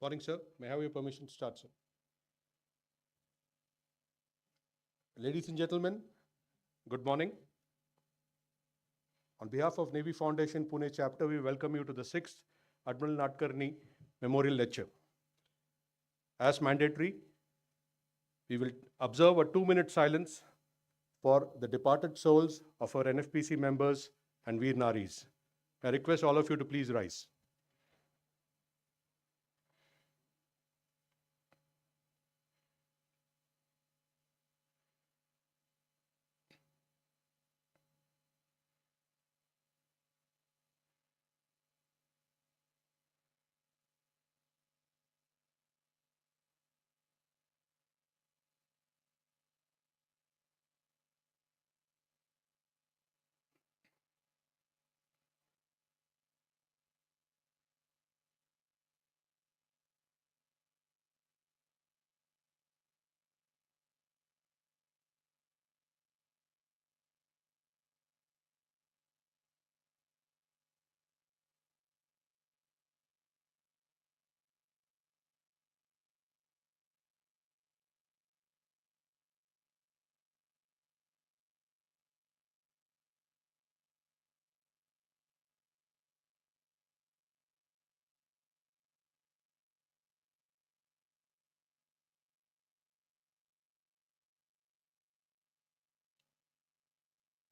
Morning, sir. May I have your permission to start, sir? Ladies and gentlemen, good morning. On behalf of Navy Foundation Pune chapter, we welcome you to the 6th Admiral Nadkarni Memorial Lecture. As mandatory, we will observe a 2-minute silence for the departed souls of our NFPC members and Veer Naris. I request all of you to please rise.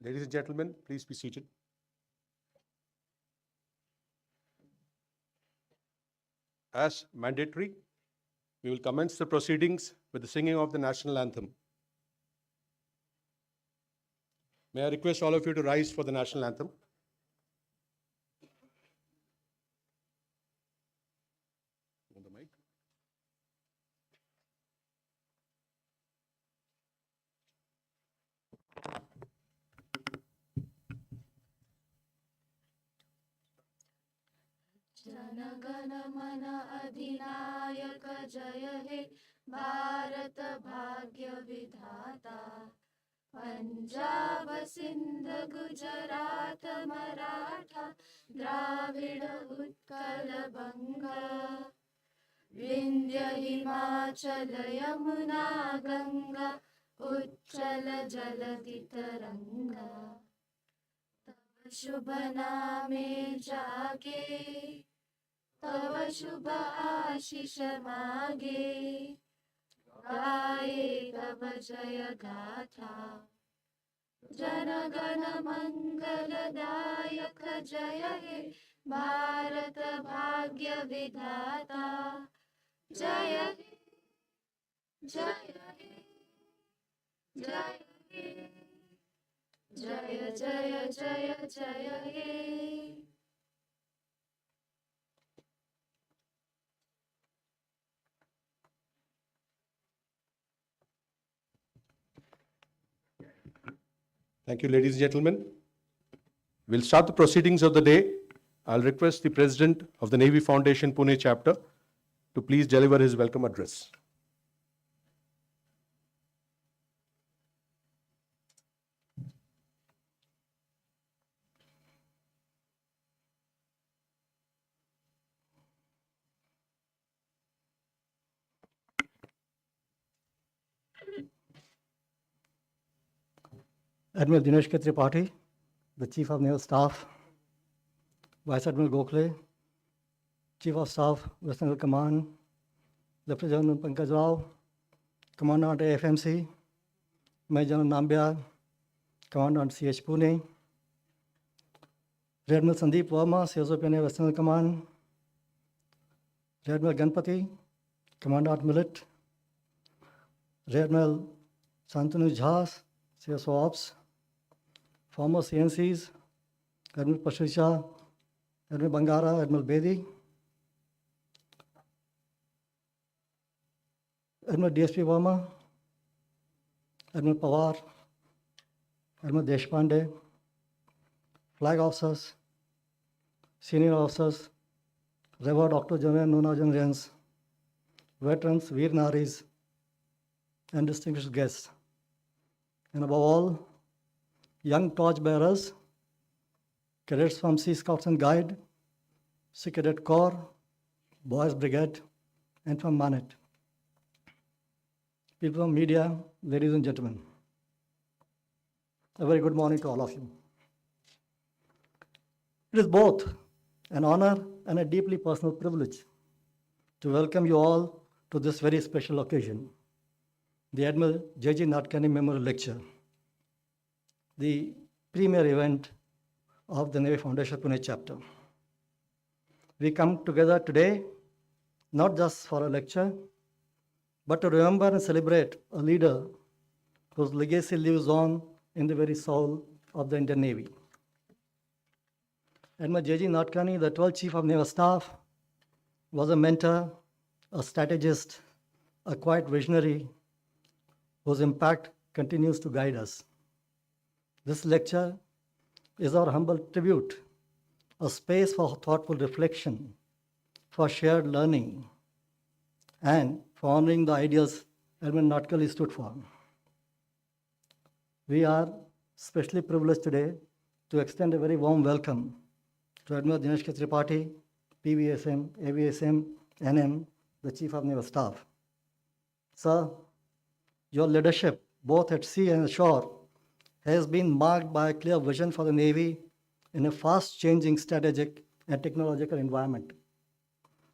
Ladies and gentlemen, please be seated. As mandatory, we will commence the proceedings with the singing of the national anthem. May I request all of you to rise for the national anthem? On the mic. जनगण मन अधिनायक जय हे भारत भाग्य विधाता पंजाब सिंध गुजरात मराठा द्राविड़ उत्कल बंगा विंध्य हिमाचल यमुना गंगा उच्चल जलधि तरंगा तव शुभ नामे जागे तव शुभ आशीष मागे गाये तव जय गाथा जनगण मंगलदायक जय हे भारत भाग्य विधाता जय हे जय हे जय हे जय जय जय जय हे. Thank you, ladies and gentlemen. We'll start the proceedings of the day. I'll request the President of the Navy Foundation Pune chapter to please deliver his welcome address. Admiral Dinesh K. Tripathi, the Chief of Naval Staff, Vice Admiral Gokhale, Chief of Staff, West Naval Command, Lieutenant General Pankaj Rao, Commandant AFMC, Major General Nambiar, Commandant CH Pune, Rear Admiral Sandeep Verma, CSOPNA West Naval Command, Rear Admiral Ganpati, Commandant Millet, Rear Admiral Shantanu Jha, CSO Ops, former CNCs, Admiral Pasrisha, Admiral Bangara, Admiral Bedi, Admiral DSP Verma, Admiral Pawar, Admiral Deshpande, flag officers, senior officers, Reverend Dr. General Nonagenarians, veterans, Veer Naris, and distinguished guests. And above all, young torchbearers, cadets from Sea Scouts and Guide, Sea Cadet Corps, Boys Brigade, and from Manet. People from media, ladies and gentlemen, a very good morning to all of you. It is both an honor and a deeply personal privilege to welcome you all to this very special occasion, the Admiral J.G. Nadkarni Memorial Lecture, the premier event of the Navy Foundation Pune chapter. We come together today not just for a lecture, but to remember and celebrate a leader whose legacy lives on in the very soul of the Indian Navy. Admiral J.G. Nadkarni, the 12th Chief of Naval Staff, was a mentor, a strategist, a quiet visionary whose impact continues to guide us. This lecture is our humble tribute, a space for thoughtful reflection, for shared learning, and for honoring the ideals Admiral Nadkarni stood for. We are especially privileged today to extend a very warm welcome to Admiral Dinesh K. Tripathi, PVSM, AVSM, NM, the Chief of Naval Staff. Sir, your leadership, both at sea and ashore, has been marked by a clear vision for the Navy in a fast-changing strategic and technological environment.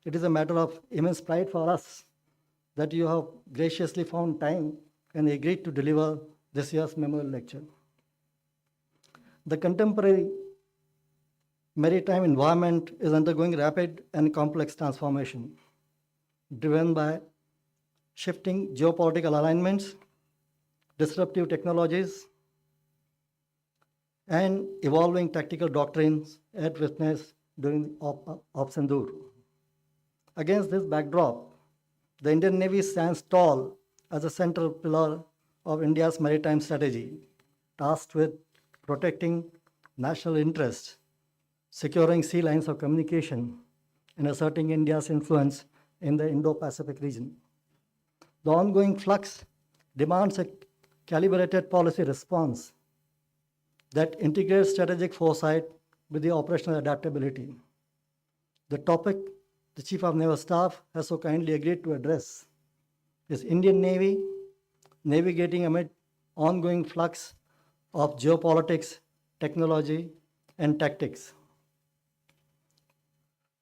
It is a matter of immense pride for us that you have graciously found time and agreed to deliver this year's memorial lecture. The contemporary maritime environment is undergoing rapid and complex transformation, driven by shifting geopolitical alignments, disruptive technologies, and evolving tactical doctrines at witness during Operation Sindoor. Against this backdrop, the Indian Navy stands tall as a central pillar of India's maritime strategy, tasked with protecting national interests, securing sea lines of communication, and asserting India's influence in the Indo-Pacific region. The ongoing flux demands a calibrated policy response that integrates strategic foresight with the operational adaptability. The topic the Chief of Naval Staff has so kindly agreed to address is Indian Navy navigating amid ongoing flux of geopolitics, technology, and tactics.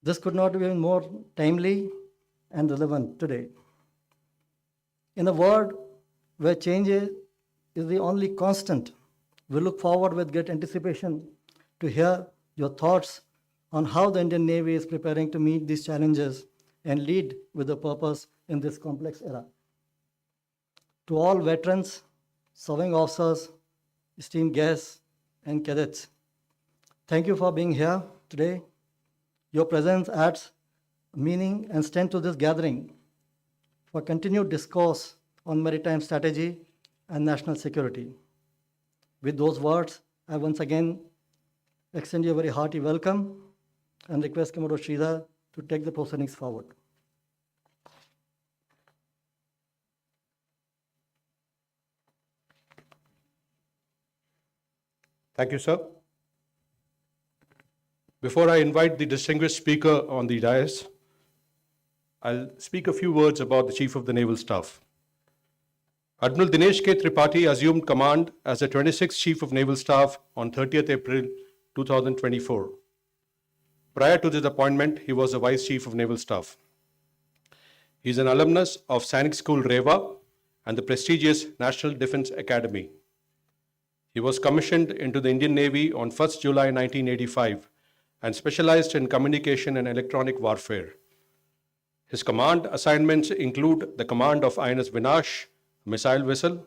This could not be more timely and relevant today. In a world where change is the only constant, we look forward with great anticipation to hear your thoughts on how the Indian Navy is preparing to meet these challenges and lead with a purpose in this complex era. To all veterans, serving officers, esteemed guests, and cadets, thank you for being here today. Your presence adds meaning and strength to this gathering for continued discourse on maritime strategy and national security. With those words, I once again extend you a very hearty welcome and request Commodore Sridhar to take the proceedings forward. Thank you, sir. Before I invite the distinguished speaker on the dais, I'll speak a few words about the Chief of the Naval Staff. Admiral Dinesh K. Tripathi assumed command as the 26th Chief of Naval Staff on 30th April 2024. Prior to this appointment, he was the Vice Chief of Naval Staff. He is an alumnus of Sainik School, Rewa, and the prestigious National Defense Academy. He was commissioned into the Indian Navy on 1st July 1985 and specialized in communication and electronic warfare. His command assignments include the command of INS Vinash, a missile vessel,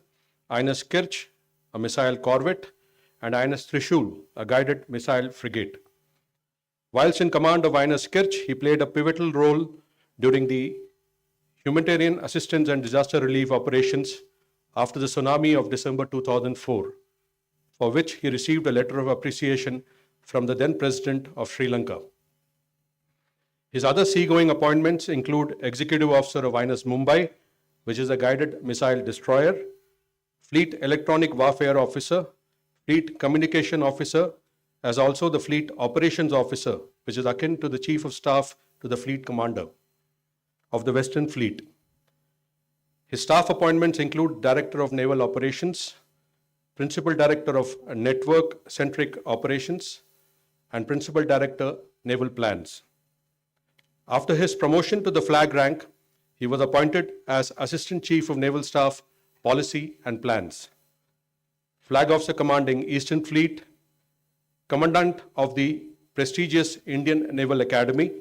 INS Kirch, a missile corvette, and INS Trishul, a guided missile frigate. Whilst in command of INS Kirch, he played a pivotal role during the humanitarian assistance and disaster relief operations after the tsunami of December 2004, for which he received a letter of appreciation from the then President of Sri Lanka. His other seagoing appointments include Executive Officer of INS Mumbai, which is a guided missile destroyer, Fleet Electronic Warfare Officer, Fleet Communication Officer, as also the Fleet Operations Officer, which is akin to the Chief of Staff to the Fleet Commander. of the Western Fleet. His staff appointments include Director of Naval Operations, Principal Director of Network-Centric Operations, and Principal Director, Naval Plans. After his promotion to the flag rank, he was appointed as Assistant Chief of Naval Staff, Policy and Plans, Flag Officer commanding Eastern Fleet, Commandant of the prestigious Indian Naval Academy,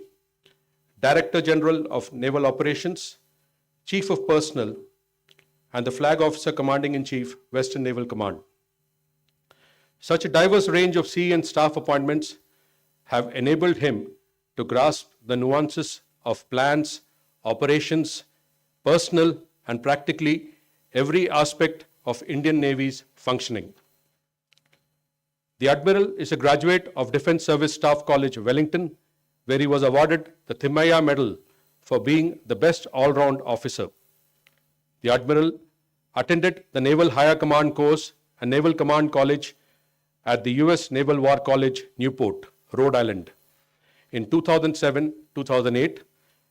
Director General of Naval Operations, Chief of Personnel, and the Flag Officer Commanding-in-Chief, Western Naval Command. Such a diverse range of sea and staff appointments have enabled him to grasp the nuances of plans, operations, personnel, and practically every aspect of Indian Navy's functioning. The Admiral is a graduate of Defence Service Staff College, Wellington, where he was awarded the Thimayya Medal for being the best all-round officer. The Admiral attended the Naval Higher Command course and Naval Command College at the U.S. Naval War College, Newport, Rhode Island, in 2007-2008,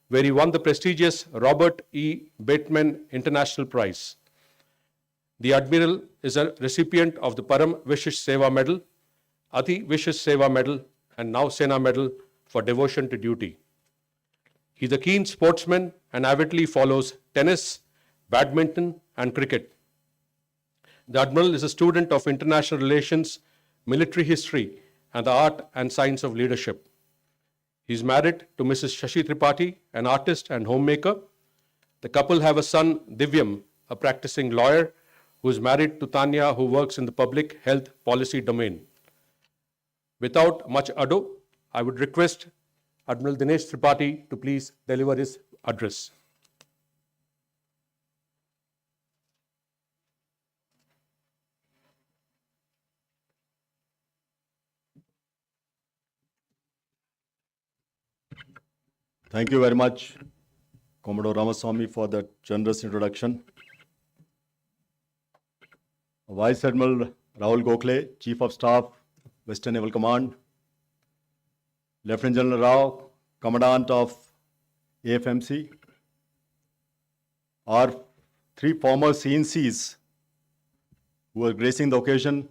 where he won the prestigious Robert E. Bateman International Prize. The Admiral is a recipient of the Param Vishesh Seva Medal, Ati Vishesh Seva Medal, and Nav Sena Medal for devotion to duty. He is a keen sportsman and avidly follows tennis, badminton, and cricket. The Admiral is a student of international relations, military history, and the art and science of leadership. He is married to Mrs. Shashi Tripathi, an artist and homemaker. The couple have a son, Divyam, a practicing lawyer, who is married to Tanya, who works in the public health policy domain. Without much ado, I would request Admiral Dinesh Tripathi to please deliver his address. Thank you very much, Commodore Ramaswamy, for that generous introduction. Vice Admiral Rahul Gokhale, Chief of Staff, Western Naval Command. Lieutenant General Rao, Commandant of AFMC. Our three former CNCs who are gracing the occasion,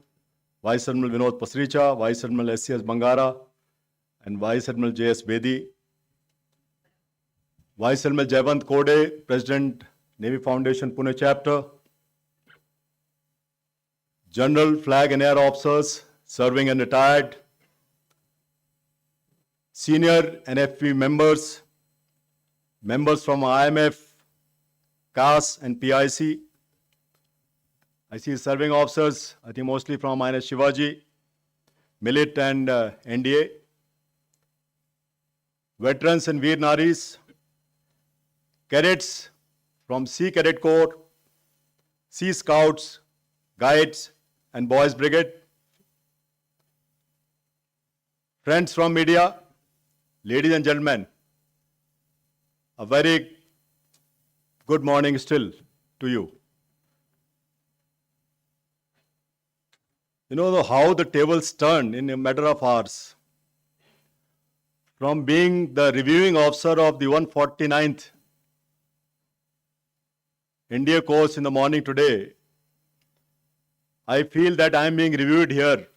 Vice Admiral Vinod Pasricha, Vice Admiral SCS Bangara, and Vice Admiral JS Bedi. Vice Admiral Jayavant Kode, President, Navy Foundation, Pune Chapter. General, Flag and Air Officers, serving and retired. Senior NFP members, members from IMF, CAS and PIC. I see serving officers, I think mostly from INS Shivaji, Millet and NDA. Veterans and Veer Naris, cadets from Sea Cadet Corps, Sea Scouts, Guides and Boys Brigade. Friends from media, ladies and gentlemen, a very good morning still to you. You know how the tables turned in a matter of hours. From being the reviewing officer of the 149th India course in the morning today, I feel that I am being reviewed here,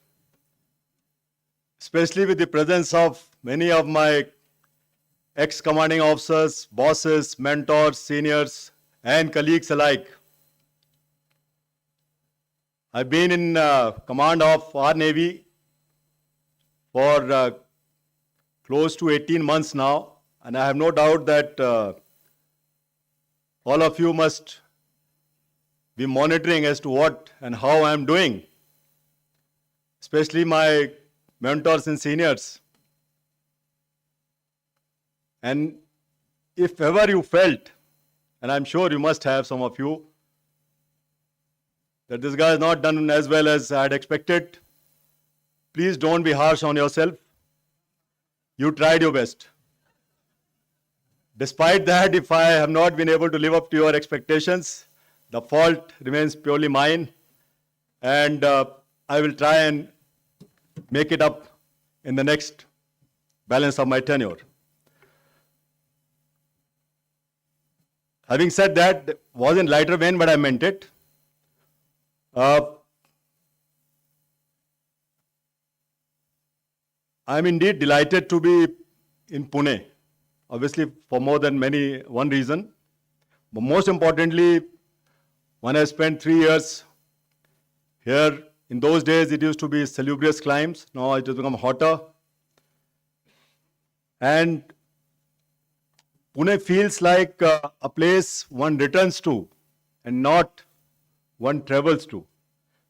especially with the presence of many of my ex-commanding officers, bosses, mentors, seniors, and colleagues alike. I've been in command of our Navy for close to 18 months now, and I have no doubt that all of you must be monitoring as to what and how I am doing, especially my mentors and seniors. And if ever you felt, and I'm sure you must have, some of you, that this guy has not done as well as I had expected, please don't be harsh on yourself. You tried your best. Despite that, if I have not been able to live up to your expectations, the fault remains purely mine, and I will try and make it up in the next balance of my tenure. Having said that, was in lighter vein, but I meant it. I'm indeed delighted to be in Pune, obviously for more than one reason. But most importantly, when I spent 3 years here, in those days it used to be salubrious climes, now it has become hotter. And Pune feels like a place one returns to and not one travels to.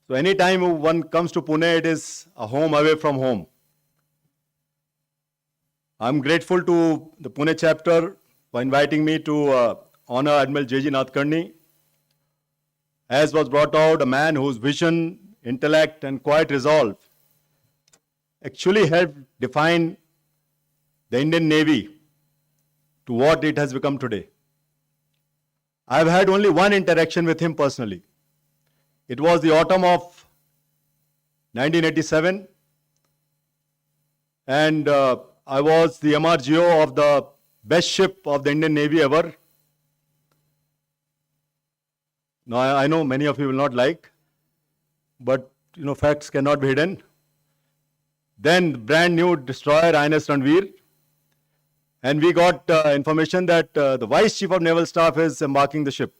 So anytime one comes to Pune, it is a home away from home. I'm grateful to the Pune chapter for inviting me to honor Admiral J.G. Nadkarni. As was brought out, a man whose vision, intellect, and quiet resolve actually helped define the Indian Navy to what it has become today. I've had only one interaction with him personally. It was the autumn of 1987, and I was the MRGO of the best ship of the Indian Navy ever. Now, I know many of you will not like, but facts cannot be hidden. Then, brand new destroyer INS Ranveer, and we got information that the Vice Chief of Naval Staff is embarking the ship.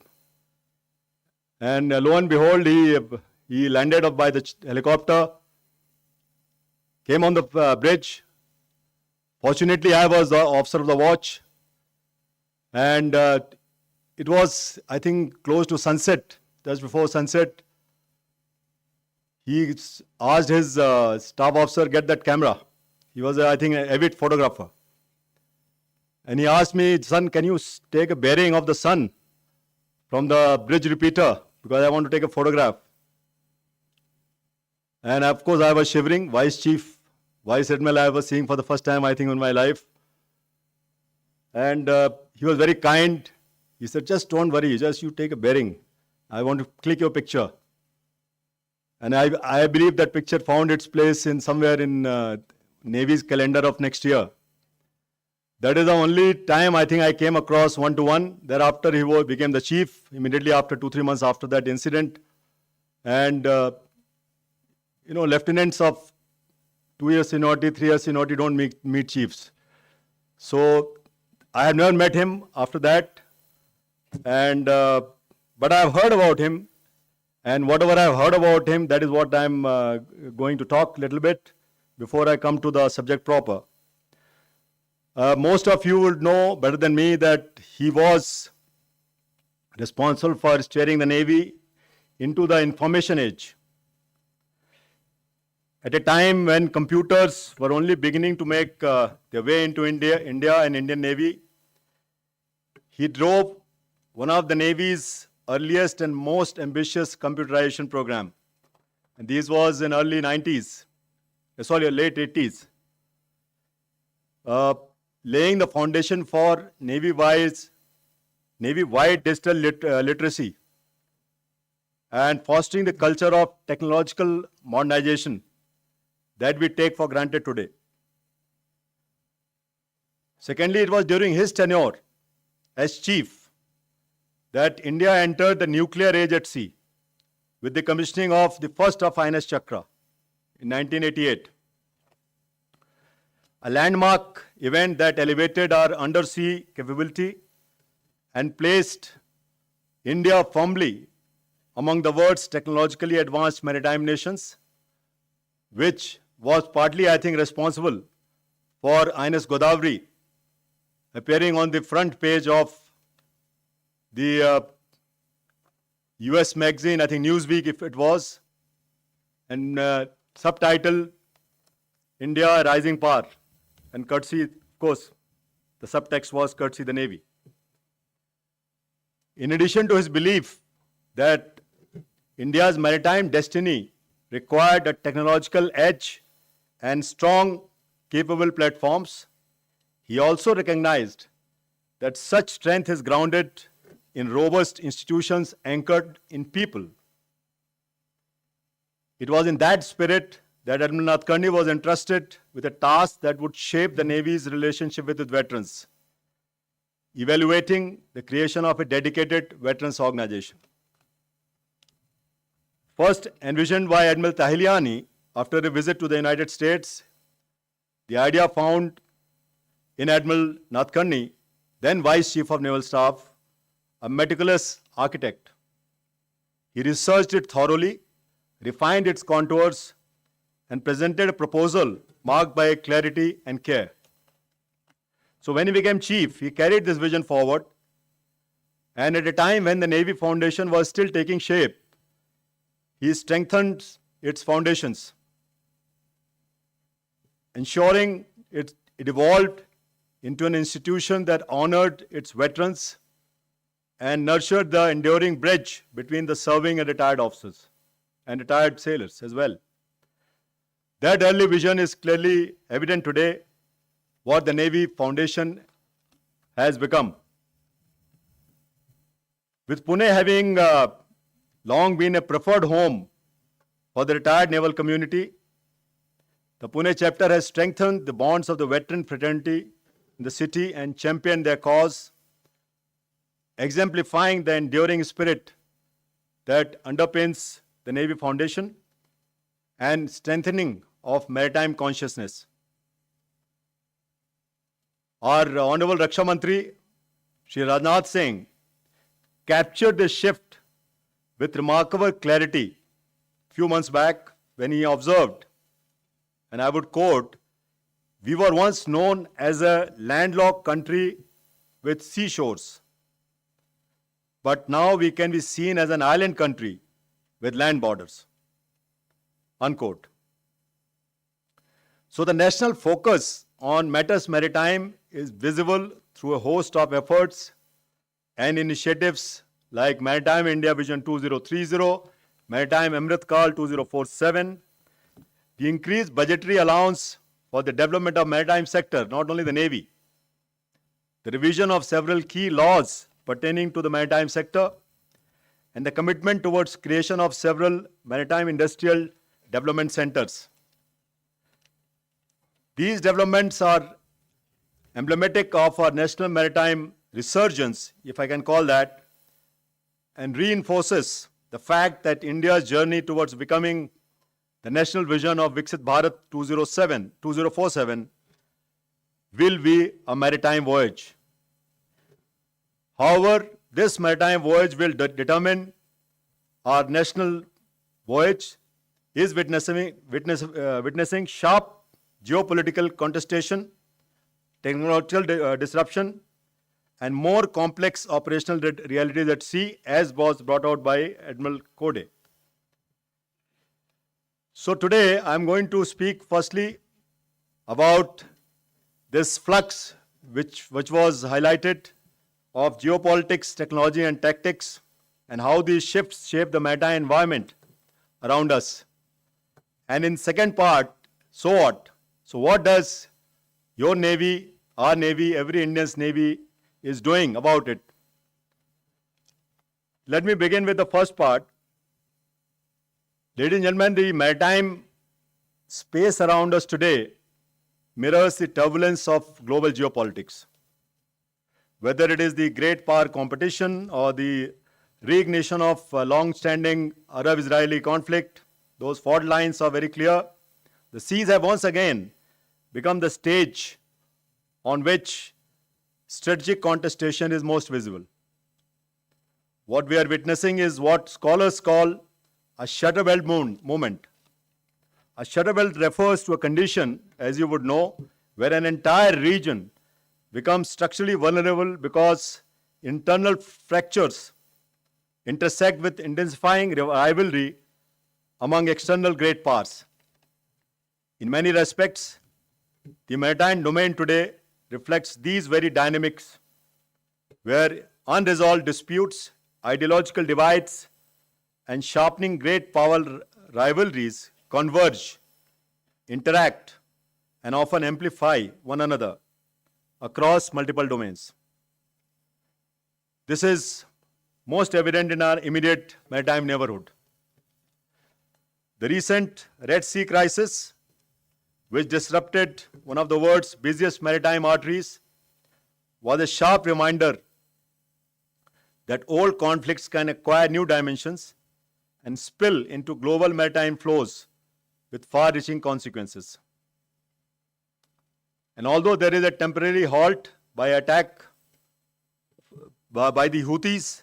And lo and behold, he landed up by the helicopter, came on the bridge. Fortunately, I was the officer of the watch, and it was, I think, close to sunset, just before sunset. He asked his staff officer, get that camera. He was, I think, an avid photographer. And he asked me, son, can you take a bearing of the sun from the bridge repeater? Because I want to take a photograph. And of course, I was shivering. Vice Admiral I was seeing for the first time, I think, in my life. And he was very kind. He said, just don't worry, just you take a bearing. I want to click your picture. And I believe that picture found its place in somewhere in Navy's calendar of next year. That is the only time I think I came across one-to-one. Thereafter, he became the chief, immediately after 2-3 months after that incident. And, lieutenants of 2 years seniority, 3 years seniority don't meet chiefs. So, I have never met him after that. And, but I have heard about him. And whatever I have heard about him, that is what I am going to talk a little bit before I come to the subject proper. Most of you would know better than me that he was responsible for steering the Navy into the information age. At a time when computers were only beginning to make their way into India and Indian Navy, he drove one of the Navy's earliest and most ambitious computerization program. And this was in early 90s, late 80s. Laying the foundation for Navy-wide digital literacy and fostering the culture of technological modernization that we take for granted today. Secondly, it was during his tenure as chief that India entered the nuclear age at sea with the commissioning of the first of INS Chakra in 1988. A landmark event that elevated our undersea capability and placed India firmly among the world's technologically advanced maritime nations, which was partly, I think, responsible for INS Godavari appearing on the front page of the US magazine, I think Newsweek if it was, and subtitle India Rising Power. And courtesy, of course, the subtext was courtesy the Navy. In addition to his belief that India's maritime destiny required a technological edge and strong, capable platforms, he also recognized that such strength is grounded in robust institutions anchored in people. It was in that spirit that Admiral Nadkarni was entrusted with a task that would shape the Navy's relationship with its veterans. evaluating the creation of a dedicated veterans organization. First envisioned by Admiral Tahiliani after a visit to the United States, the idea found in Admiral Nadkarni, then Vice Chief of Naval Staff, a meticulous architect. He researched it thoroughly, refined its contours, and presented a proposal marked by clarity and care. So when he became chief, he carried this vision forward, and at a time when the Navy Foundation was still taking shape, he strengthened its foundations, ensuring it evolved into an institution that honored its veterans and nurtured the enduring bridge between the serving and retired officers and retired sailors as well. That early vision is clearly evident today, what the Navy Foundation has become. With Pune having long been a preferred home for the retired naval community, the Pune chapter has strengthened the bonds of the veteran fraternity in the city and championed their cause, exemplifying the enduring spirit that underpins the Navy Foundation and strengthening of maritime consciousness. Our Honorable Raksha Mantri, Shri Rajnath Singh, captured this shift with remarkable clarity few months back when he observed, and I would quote, "We were once known as a landlocked country with seashores, but now we can be seen as an island country with land borders." Unquote. So the national focus on matters maritime is visible through a host of efforts and initiatives like Maritime India Vision 2030, Maritime Amrit Kal 2047, the increased budgetary allowance for the development of maritime sector, not only the Navy, the revision of several key laws pertaining to the maritime sector, and the commitment towards creation of several maritime industrial development centers. These developments are emblematic of our national maritime resurgence, if I can call that, and reinforces the fact that India's journey towards becoming the national vision of Viksit Bharat 2047 will be a maritime voyage. However, this maritime voyage will determine our national voyage is witnessing sharp geopolitical contestation, technological disruption, and more complex operational realities at sea, as was brought out by Admiral Kode. So today I'm going to speak firstly about this flux which was highlighted of geopolitics, technology and tactics, and how these shifts shape the maritime environment around us. And in second part, so what? So what does your Navy, our Navy, every Indian's Navy is doing about it? Let me begin with the first part. Ladies and gentlemen, the maritime space around us today mirrors the turbulence of global geopolitics. Whether it is the great power competition or the reignition of long-standing Arab-Israeli conflict, those fault lines are very clear. The seas have once again become the stage on which strategic contestation is most visible. What we are witnessing is what scholars call a shutter belt movement. A shutter belt refers to a condition, as you would know, where an entire region becomes structurally vulnerable because internal fractures intersect with intensifying rivalry among external great powers. In many respects, the maritime domain today reflects these very dynamics, where unresolved disputes, ideological divides, and sharpening great power rivalries converge, interact, and often amplify one another across multiple domains. This is most evident in our immediate maritime neighborhood. The recent Red Sea crisis, which disrupted one of the world's busiest maritime arteries, was a sharp reminder that old conflicts can acquire new dimensions and spill into global maritime flows with far-reaching consequences. And although there is a temporary halt by attack by the Houthis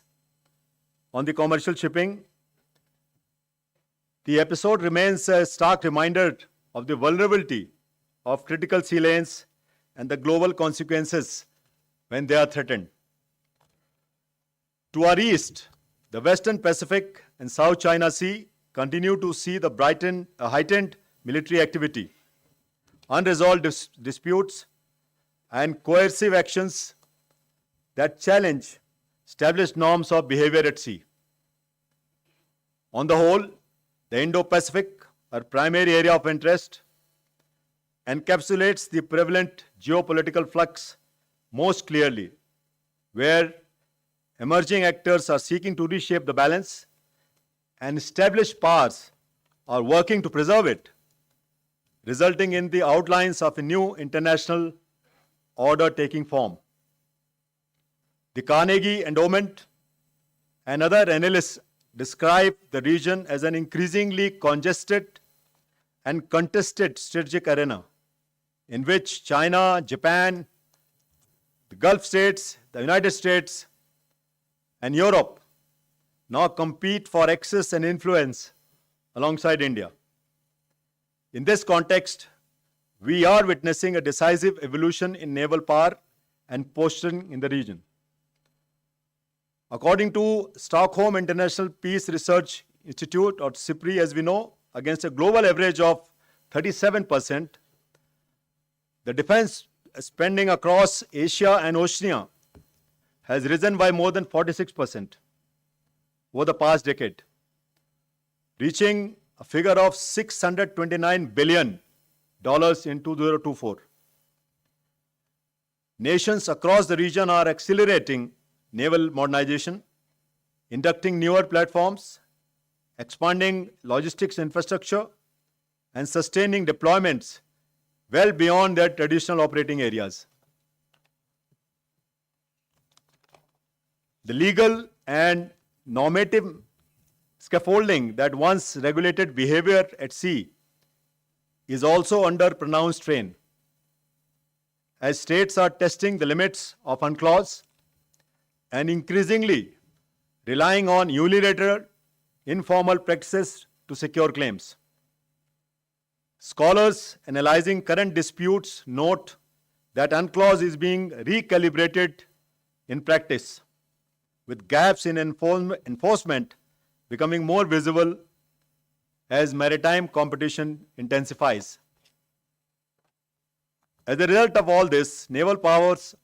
on the commercial shipping, the episode remains a stark reminder of the vulnerability of critical sea lanes and the global consequences when they are threatened. To our east, the Western Pacific and South China Sea continue to see the heightened military activity, unresolved disputes, and coercive actions that challenge established norms of behavior at sea. On the whole, the Indo-Pacific, our primary area of interest, encapsulates the prevalent geopolitical flux most clearly, where emerging actors are seeking to reshape the balance and established powers are working to preserve it, resulting in the outlines of a new international order taking form. The Carnegie Endowment and other analysts describe the region as an increasingly congested and contested strategic arena in which China, Japan, the Gulf states, the United States, and Europe now compete for access and influence alongside India. In this context, we are witnessing a decisive evolution in naval power and posturing in the region. According to Stockholm International Peace Research Institute, or SIPRI as we know, against a global average of 37%, the defense spending across Asia and Oceania has risen by more than 46% over the past decade, reaching a figure of $629 billion in 2024. Nations across the region are accelerating naval modernization, inducting newer platforms, expanding logistics infrastructure, and sustaining deployments well beyond their traditional operating areas. The legal and normative scaffolding that once regulated behavior at sea is also under pronounced strain, as states are testing the limits of UNCLOS and increasingly relying on unilateral, informal practices to secure claims. Scholars analyzing current disputes note that UNCLOS is being recalibrated in practice, with gaps in enforcement becoming more visible as maritime competition intensifies. As a result of all this, naval powers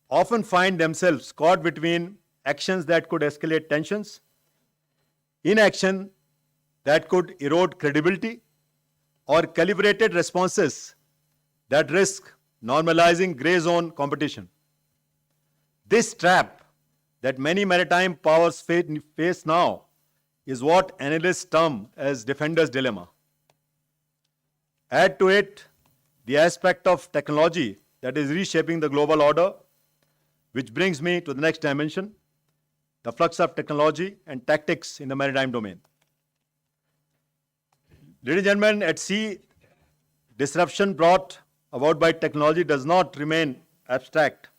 often find themselves caught between actions that could escalate tensions, inaction that could erode credibility, or calibrated responses that risk normalizing gray zone competition. This trap that many maritime powers face now is what analysts term as defender's dilemma. Add to it the aspect of technology that is reshaping the global order, which brings me to the next dimension, the flux of technology and tactics in the maritime domain. Ladies and gentlemen, at sea, disruption brought about by technology does not remain abstract.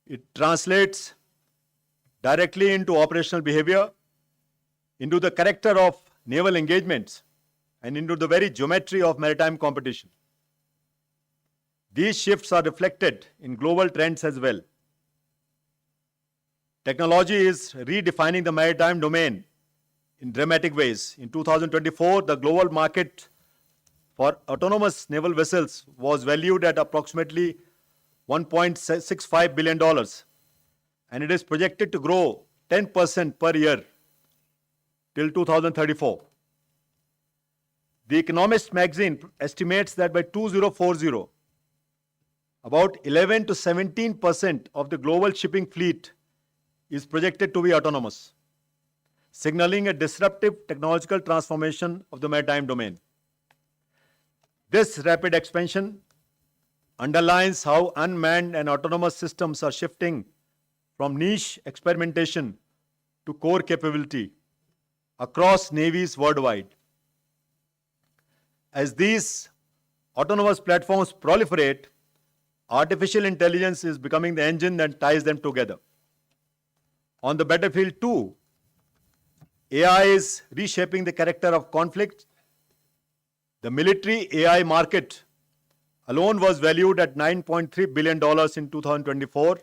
It translates directly into operational behavior, into the character of naval engagements, and into the very geometry of maritime competition. These shifts are reflected in global trends as well. Technology is redefining the maritime domain in dramatic ways. In 2024, the global market for autonomous naval vessels was valued at approximately $1.65 billion, and it is projected to grow 10% per year till 2034. The Economist magazine estimates that by 2040, about 11 to 17% of the global shipping fleet is projected to be autonomous, signaling a disruptive technological transformation of the maritime domain. This rapid expansion underlines how unmanned and autonomous systems are shifting from niche experimentation to core capability across navies worldwide. As these autonomous platforms proliferate, artificial intelligence is becoming the engine that ties them together. On the battlefield, too, AI is reshaping the character of conflict. The military AI market alone was valued at $9.3 billion in 2024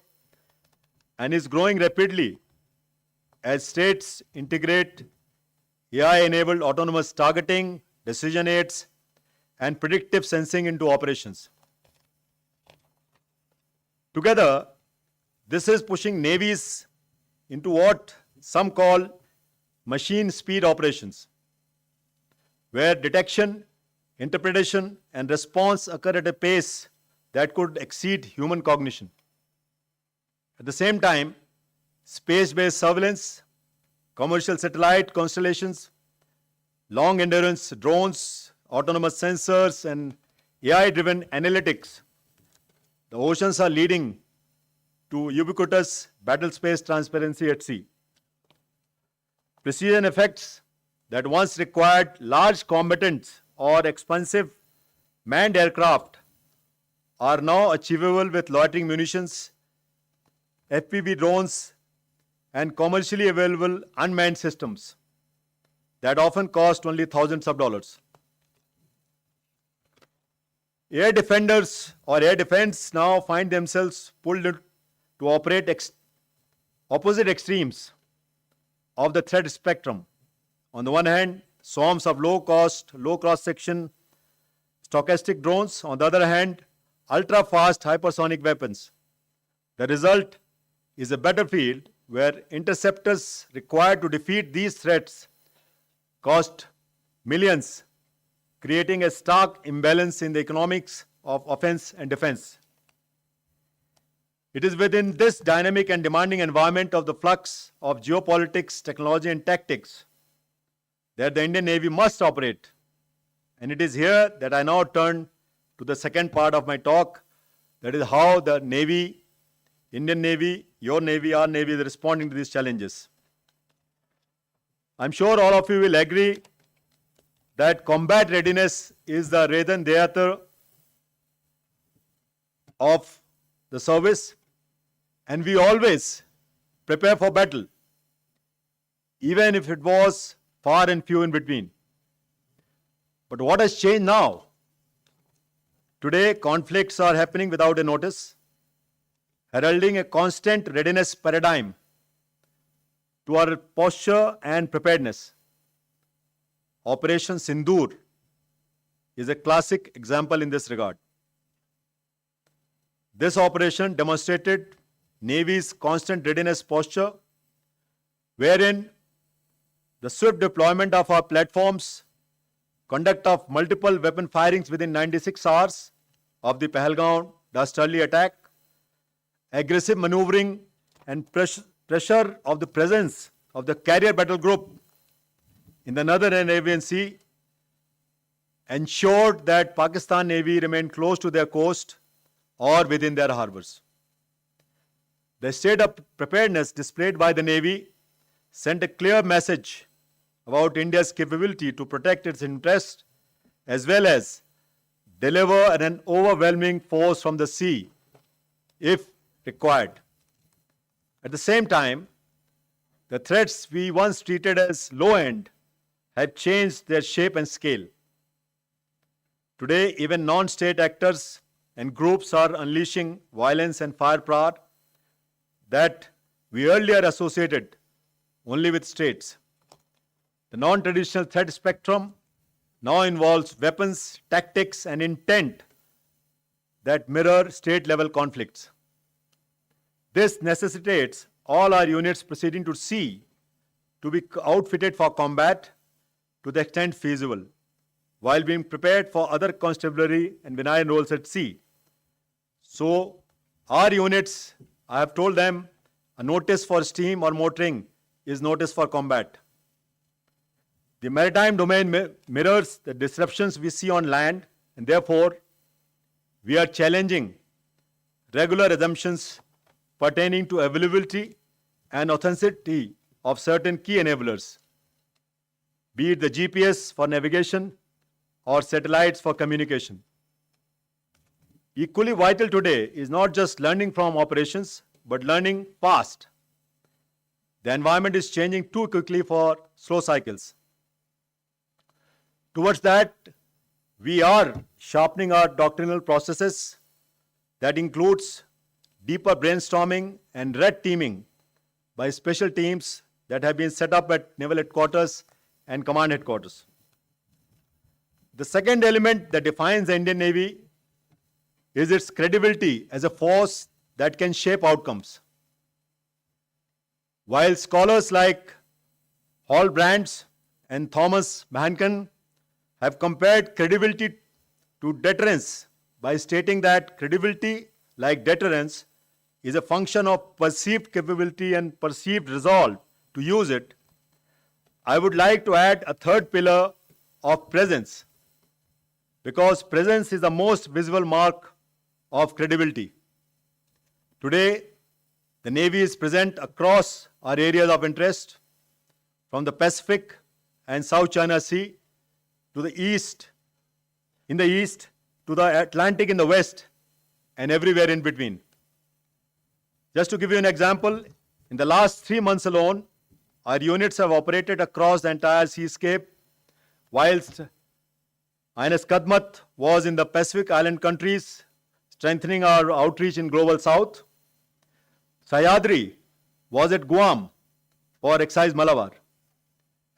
and is growing rapidly as states integrate AI-enabled autonomous targeting, decision aids, and predictive sensing into operations. Together, this is pushing navies into what some call machine speed operations, where detection, interpretation, and response occur at a pace that could exceed human cognition. At the same time, space-based surveillance, commercial satellite constellations, long-endurance drones, autonomous sensors, and AI-driven analytics, the oceans are leading to ubiquitous battle space transparency at sea. Precision effects that once required large combatants or expensive manned aircraft are now achievable with loitering munitions, FPV drones, and commercially available unmanned systems that often cost only thousands of dollars. Air defenders or air defense now find themselves pulled to operate opposite extremes of the threat spectrum. On the one hand, swarms of low-cost, low cross-section stochastic drones. On the other hand, ultra-fast hypersonic weapons. The result is a battlefield where interceptors required to defeat these threats cost millions, creating a stark imbalance in the economics of offense and defense. It is within this dynamic and demanding environment of the flux of geopolitics, technology, and tactics that the Indian Navy must operate. And it is here that I now turn to the second part of my talk, that is how the Navy, Indian Navy, your Navy, our Navy is responding to these challenges. I'm sure all of you will agree that combat readiness is the Raison d'etre of the service, and we always prepare for battle, even if it was far and few in between. But what has changed now? Today, conflicts are happening without a notice, heralding a constant readiness paradigm to our posture and preparedness. Operation Sindoor is a classic example in this regard. This operation demonstrated Navy's constant readiness posture, wherein the swift deployment of our platforms, conduct of multiple weapon firings within 96 hours of the Pahalgam dastardly attack, aggressive maneuvering and pressure of the presence of the carrier battle group in the Northern Arabian Sea ensured that Pakistan Navy remained close to their coast or within their harbors. The state of preparedness displayed by the Navy sent a clear message about India's capability to protect its interests as well as deliver an overwhelming force from the sea if required. At the same time, the threats we once treated as low-end have changed their shape and scale. Today, even non-state actors and groups are unleashing violence and firepower that we earlier associated only with states. The non-traditional threat spectrum now involves weapons, tactics, and intent that mirror state-level conflicts. This necessitates all our units proceeding to sea to be outfitted for combat to the extent feasible, while being prepared for other constabulary and benign roles at sea. So, our units, I have told them, a notice for steam or motoring is notice for combat. The maritime domain mirrors the disruptions we see on land, and therefore, we are challenging regular assumptions pertaining to availability and authenticity of certain key enablers, be it the GPS for navigation or satellites for communication. Equally vital today is not just learning from operations, but learning fast. The environment is changing too quickly for slow cycles. Towards that, we are sharpening our doctrinal processes that includes deeper brainstorming and red teaming by special teams that have been set up at Naval Headquarters and Command Headquarters. The second element that defines the Indian Navy is its credibility as a force that can shape outcomes. While scholars like Hall Brands and Thomas Mahankan have compared credibility to deterrence by stating that credibility, like deterrence, is a function of perceived capability and perceived resolve to use it, I would like to add a third pillar of presence, because presence is the most visible mark of credibility. Today, the Navy is present across our areas of interest, from the Pacific and South China Sea to the east, to the Atlantic in the west, and everywhere in between. Just to give you an example, in the last 3 months alone, our units have operated across the entire seascape, whilst INS Kadmat was in the Pacific Island countries, strengthening our outreach in Global South. Sayadri was at Guam for Exercise Malabar.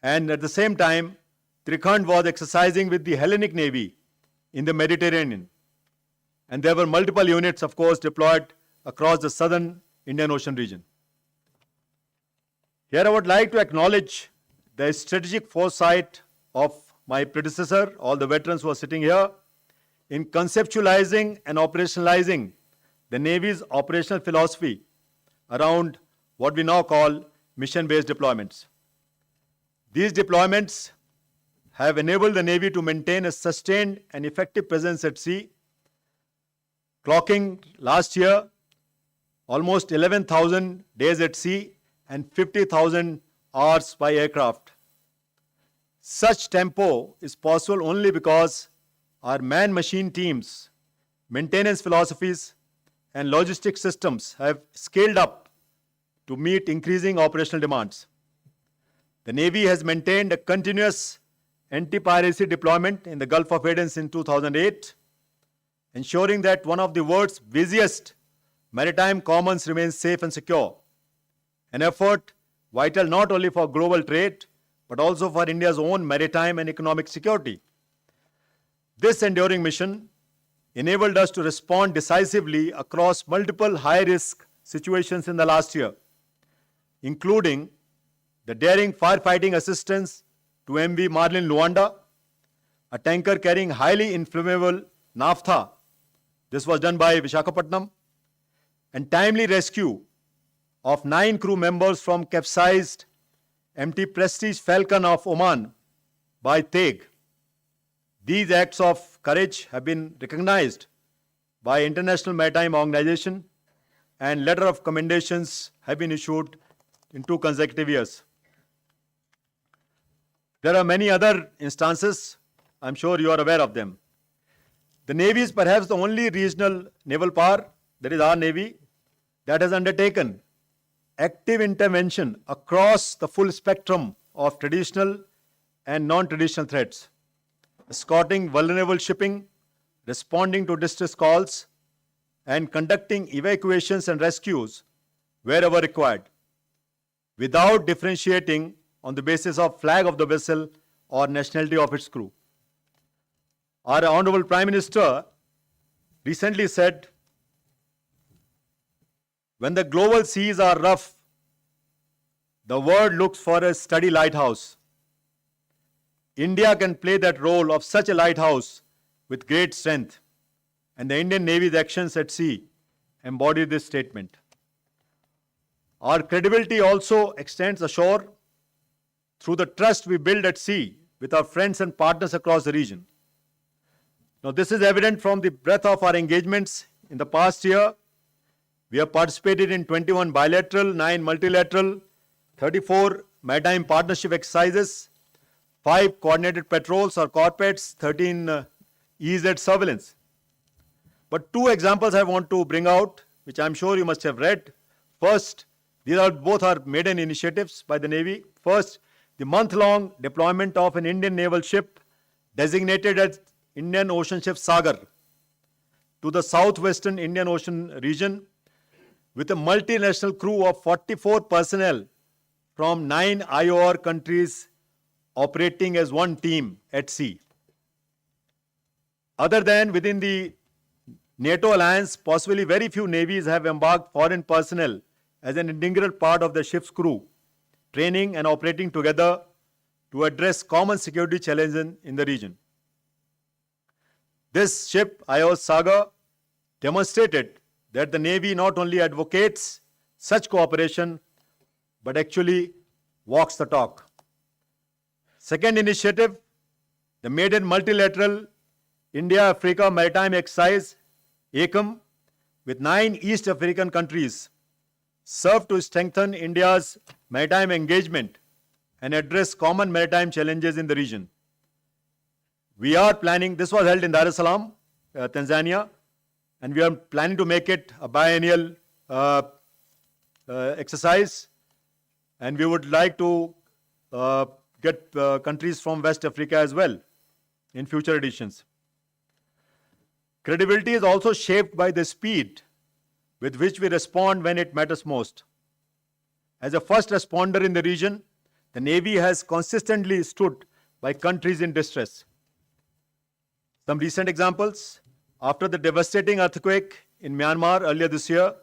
And at the same time, Trikhand was exercising with the Hellenic Navy in the Mediterranean. And there were multiple units, of course, deployed across the southern Indian Ocean region. Here I would like to acknowledge the strategic foresight of my predecessor, all the veterans who are sitting here, in conceptualizing and operationalizing the Navy's operational philosophy around what we now call mission-based deployments. These deployments have enabled the Navy to maintain a sustained and effective presence at sea, clocking last year almost 11,000 days at sea and 50,000 hours by aircraft. Such tempo is possible only because our man-machine teams, maintenance philosophies, and logistics systems have scaled up to meet increasing operational demands. The Navy has maintained a continuous anti-piracy deployment in the Gulf of Aden since 2008, ensuring that one of the world's busiest maritime commons remains safe and secure, an effort vital not only for global trade, but also for India's own maritime and economic security. This enduring mission enabled us to respond decisively across multiple high-risk situations in the last year, including the daring firefighting assistance to MV Marlin Luanda, a tanker carrying highly inflammable naphtha. This was done by Visakhapatnam, and timely rescue of 9 crew members from capsized MT Prestige Falcon of Oman by TEG. These acts of courage have been recognized by International Maritime Organization, and letter of commendations have been issued in 2 consecutive years. There are many other instances. I'm sure you are aware of them. The Navy is perhaps the only regional naval power, that is our Navy, that has undertaken active intervention across the full spectrum of traditional and non-traditional threats, escorting vulnerable shipping, responding to distress calls, and conducting evacuations and rescues wherever required, without differentiating on the basis of flag of the vessel or nationality of its crew. Our Honorable Prime Minister recently said, "When the global seas are rough, the world looks for a steady lighthouse. India can play that role of such a lighthouse with great strength, and the Indian Navy's actions at sea embody this statement." Our credibility also extends ashore through the trust we build at sea with our friends and partners across the region. Now, this is evident from the breadth of our engagements in the past year. We have participated in 21 bilateral, 9 multilateral, 34 maritime partnership exercises, 5 coordinated patrols or corvettes, 13 EEZ surveillance. But 2 examples I want to bring out, which I'm sure you must have read. First, these are both are maiden initiatives by the Navy. First, the month-long deployment of an Indian naval ship designated as Indian Ocean Ship Sagar to the southwestern Indian Ocean region with a multinational crew of 44 personnel from 9 IOR countries operating as one team at sea. Other than within the NATO alliance, possibly very few navies have embarked foreign personnel as an integral part of the ship's crew, training and operating together to address common security challenges in the region. This ship, IOS Saga, demonstrated that the Navy not only advocates such cooperation, but actually walks the talk. Second initiative, the maiden multilateral India-Africa Maritime Exercise, ACM, with 9 East African countries, served to strengthen India's maritime engagement and address common maritime challenges in the region. We are planning, this was held in Dar es Salaam, Tanzania, and we are planning to make it a biennial exercise, and we would like to get countries from West Africa as well in future editions. Credibility is also shaped by the speed with which we respond when it matters most. As a first responder in the region, the Navy has consistently stood by countries in distress. Some recent examples: after the devastating earthquake in Myanmar earlier this year,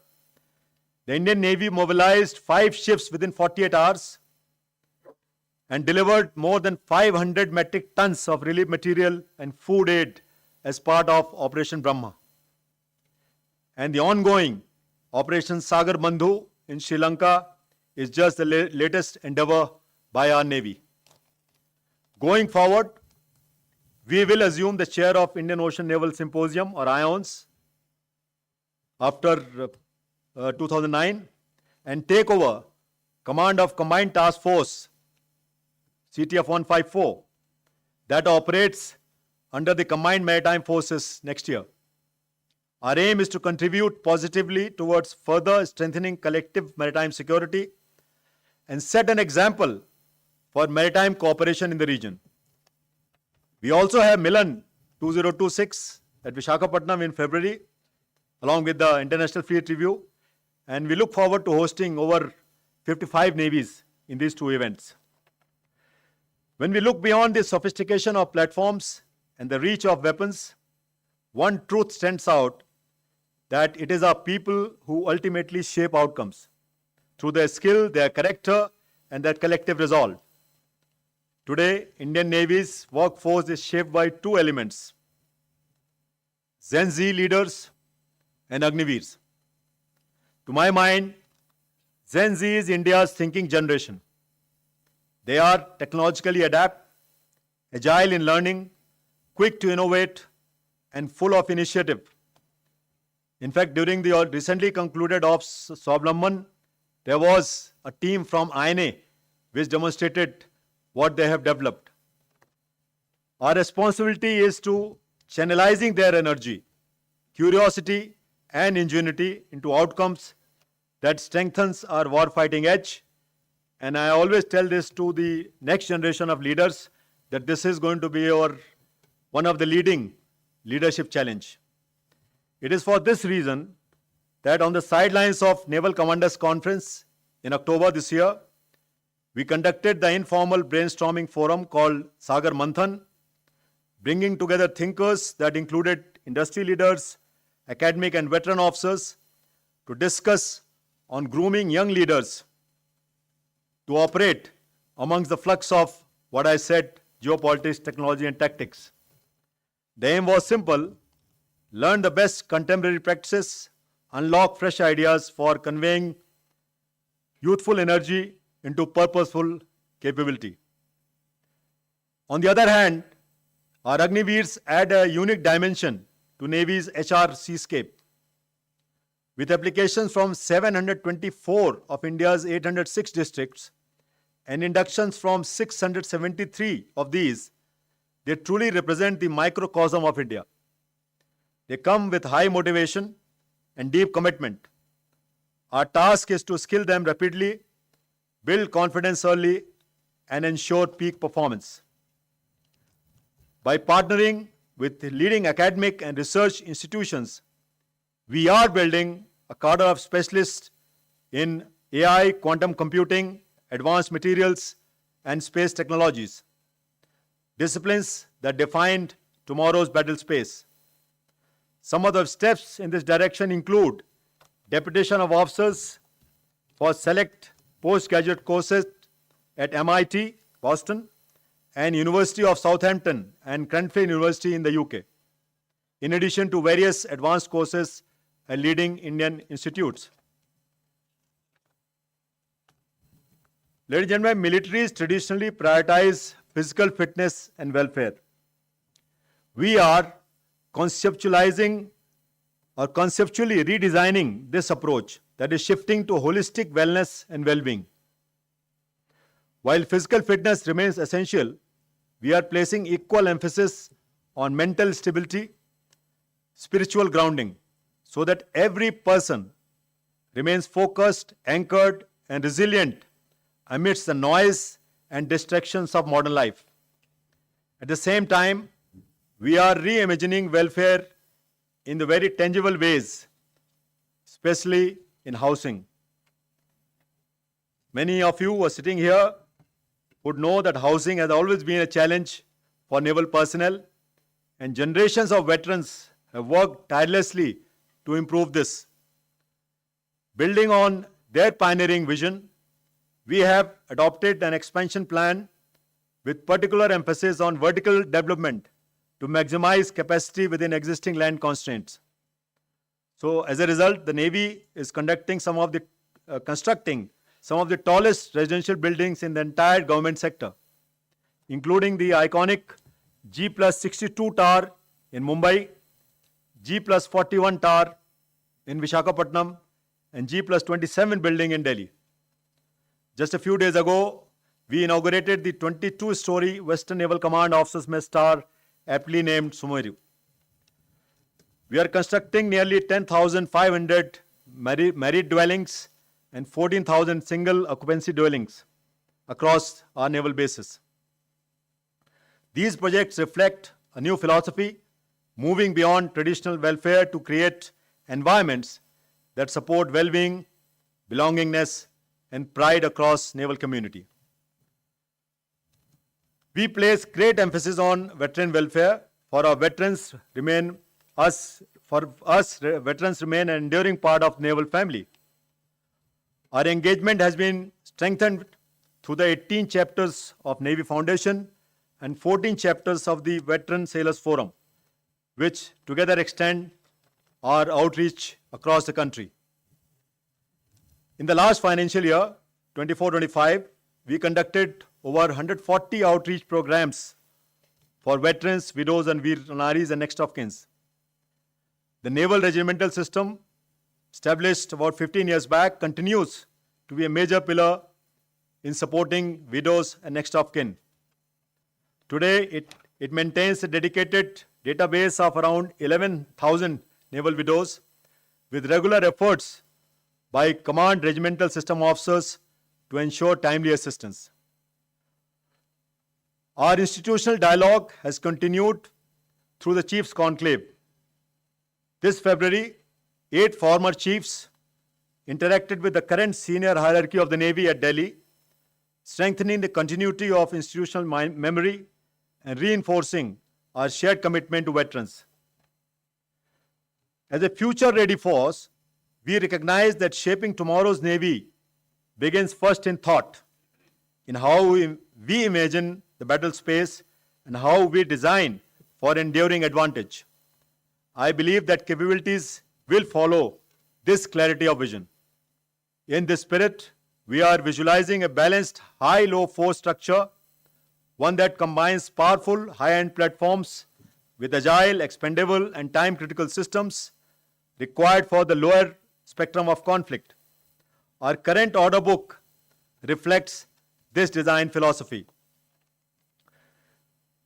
the Indian Navy mobilized 5 ships within 48 hours and delivered more than 500 metric tons of relief material and food aid as part of Operation Brahma. And the ongoing Operation Sagar Bandhu in Sri Lanka is just the latest endeavor by our Navy. Going forward, we will assume the chair of Indian Ocean Naval Symposium, or IONS, after 2009 and take over command of Combined Task Force, CTF 154, that operates under the Combined Maritime Forces next year. Our aim is to contribute positively towards further strengthening collective maritime security and set an example for maritime cooperation in the region. We also have Milan 2026 at Visakhapatnam in February, along with the International Fleet Review, and we look forward to hosting over 55 navies in these 2 events. When we look beyond the sophistication of platforms and the reach of weapons, one truth stands out, that it is our people who ultimately shape outcomes through their skill, their character, and their collective resolve. Today, Indian Navy's workforce is shaped by 2 elements: Gen Z leaders and Agniveers. To my mind, Gen Z is India's thinking generation. They are technologically adept, agile in learning, quick to innovate, and full of initiative. In fact, during the recently concluded Ops Swablamban, there was a team from INA which demonstrated what they have developed. Our responsibility is to channelizing their energy, curiosity, and ingenuity into outcomes that strengthens our warfighting edge. And I always tell this to the next generation of leaders, that this is going to be one of the leading leadership challenge. It is for this reason that on the sidelines of Naval Commanders Conference in October this year, we conducted the informal brainstorming forum called Sagar Manthan, bringing together thinkers that included industry leaders, academic and veteran officers, to discuss on grooming young leaders to operate amongst the flux of what I said, geopolitics, technology, and tactics. The aim was simple: learn the best contemporary practices, unlock fresh ideas for conveying youthful energy into purposeful capability. On the other hand, Our Agniveers add a unique dimension to Navy's HR seascape. With applications from 724 of India's 806 districts and inductions from 673 of these, they truly represent the microcosm of India. They come with high motivation and deep commitment. Our task is to skill them rapidly, build confidence early, and ensure peak performance. By partnering with leading academic and research institutions, we are building a cadre of specialists in AI, quantum computing, advanced materials, and space technologies, disciplines that define tomorrow's battle space. Some of the steps in this direction include deputation of officers for select postgraduate courses at MIT, Boston, and University of Southampton and Cranfield University in the UK, in addition to various advanced courses at leading Indian institutes. Ladies and gentlemen, militaries traditionally prioritize physical fitness and welfare. We are conceptually redesigning this approach that is shifting to holistic wellness and well-being. While physical fitness remains essential, we are placing equal emphasis on mental stability, spiritual grounding, so that every person remains focused, anchored, and resilient amidst the noise and distractions of modern life. At the same time, we are reimagining welfare in the very tangible ways, especially in housing. Many of you who are sitting here would know that housing has always been a challenge for naval personnel, and generations of veterans have worked tirelessly to improve this. Building on their pioneering vision, we have adopted an expansion plan with particular emphasis on vertical development to maximize capacity within existing land constraints. So as a result, the Navy is constructing some of the tallest residential buildings in the entire government sector, including the iconic G+62 tower in Mumbai, G+41 tower in Visakhapatnam, and G+27 building in Delhi. Just a few days ago, we inaugurated the 22-story Western Naval Command Officers Mess Tower, aptly named Sumeru. We are constructing nearly 10,500 married dwellings and 14,000 single occupancy dwellings across our naval bases. These projects reflect a new philosophy, moving beyond traditional welfare to create environments that support well-being, belongingness, and pride across naval community. We place great emphasis on veteran welfare. Veterans remain an enduring part of naval family. Our engagement has been strengthened through the 18 chapters of Navy Foundation and 14 chapters of the Veteran Sailors Forum, which together extend our outreach across the country. In the last financial year, 24-25, we conducted over 140 outreach programs for veterans, widows, and Veer-Naris and next of kins. The Naval Regimental System, established about 15 years back, continues to be a major pillar in supporting widows and next of kin. Today, it maintains a dedicated database of around 11,000 naval widows, with regular efforts by Command Regimental System officers to ensure timely assistance. Our institutional dialogue has continued through the Chiefs Conclave. This February, 8 former chiefs interacted with the current senior hierarchy of the Navy at Delhi, strengthening the continuity of institutional memory and reinforcing our shared commitment to veterans. As a future-ready force, we recognize that shaping tomorrow's Navy begins first in thought, in how we imagine the battle space and how we design for enduring advantage. I believe that capabilities will follow this clarity of vision. In this spirit, we are visualizing a balanced high-low force structure one that combines powerful high-end platforms with agile, expendable, and time-critical systems required for the lower spectrum of conflict. Our current order book reflects this design philosophy.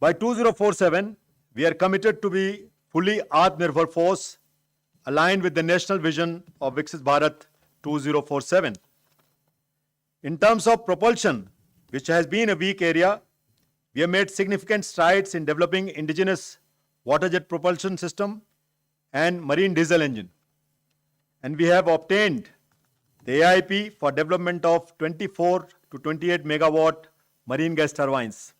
By 2047, we are committed to be fully Atmanirbhar force aligned with the national vision of Viksit Bharat 2047. In terms of propulsion, which has been a weak area, we have made significant strides in developing indigenous water jet propulsion system and marine diesel engine. And we have obtained the AIP for development of 24 to 28 megawatt marine gas turbines.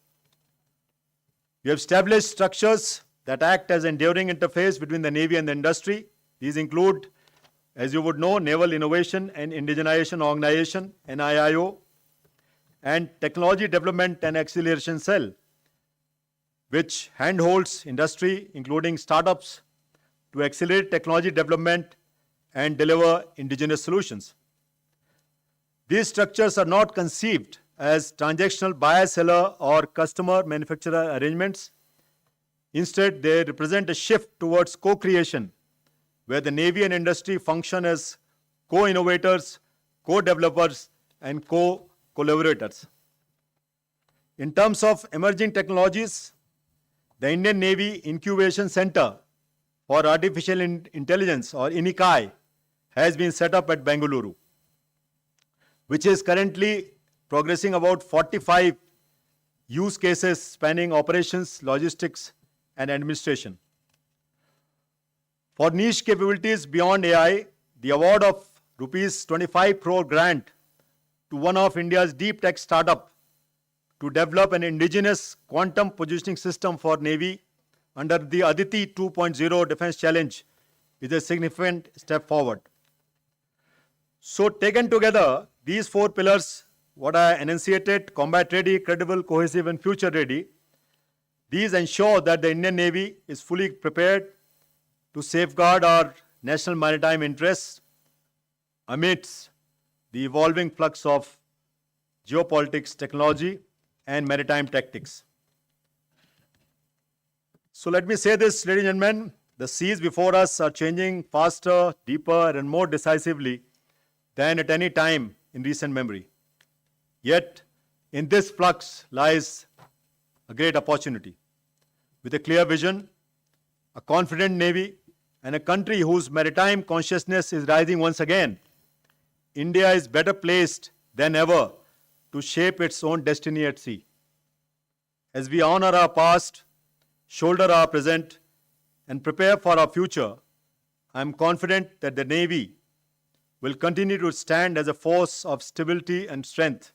We have established structures that act as enduring interface between the Navy and the industry. These include, as you would know, Naval Innovation and Indigenization Organization, NIIO, and Technology Development and Acceleration Cell, which handholds industry, including startups, to accelerate technology development and deliver indigenous solutions. These structures are not conceived as transactional buyer-seller or customer-manufacturer arrangements. Instead, they represent a shift towards co-creation, where the Navy and industry function as co-innovators, co-developers, and co-collaborators. In terms of emerging technologies, the Indian Navy Incubation Center for Artificial Intelligence, or INICAI, has been set up at Bengaluru, which is currently progressing about 45 use cases spanning operations, logistics, and administration. For niche capabilities beyond AI, the award of rupees 25 crore grant to one of India's deep tech startup to develop an indigenous quantum positioning system for Navy under the Aditi 2.0 Defense Challenge is a significant step forward. So taken together, these four pillars, what I enunciated, combat ready, credible, cohesive, and future ready, these ensure that the Indian Navy is fully prepared to safeguard our national maritime interests amidst the evolving flux of geopolitics, technology, and maritime tactics. So let me say this, ladies and gentlemen, the seas before us are changing faster, deeper, and more decisively than at any time in recent memory. Yet, in this flux lies a great opportunity. With a clear vision, a confident Navy, and a country whose maritime consciousness is rising once again, India is better placed than ever to shape its own destiny at sea. As we honor our past, shoulder our present, and prepare for our future, I am confident that the Navy will continue to stand as a force of stability and strength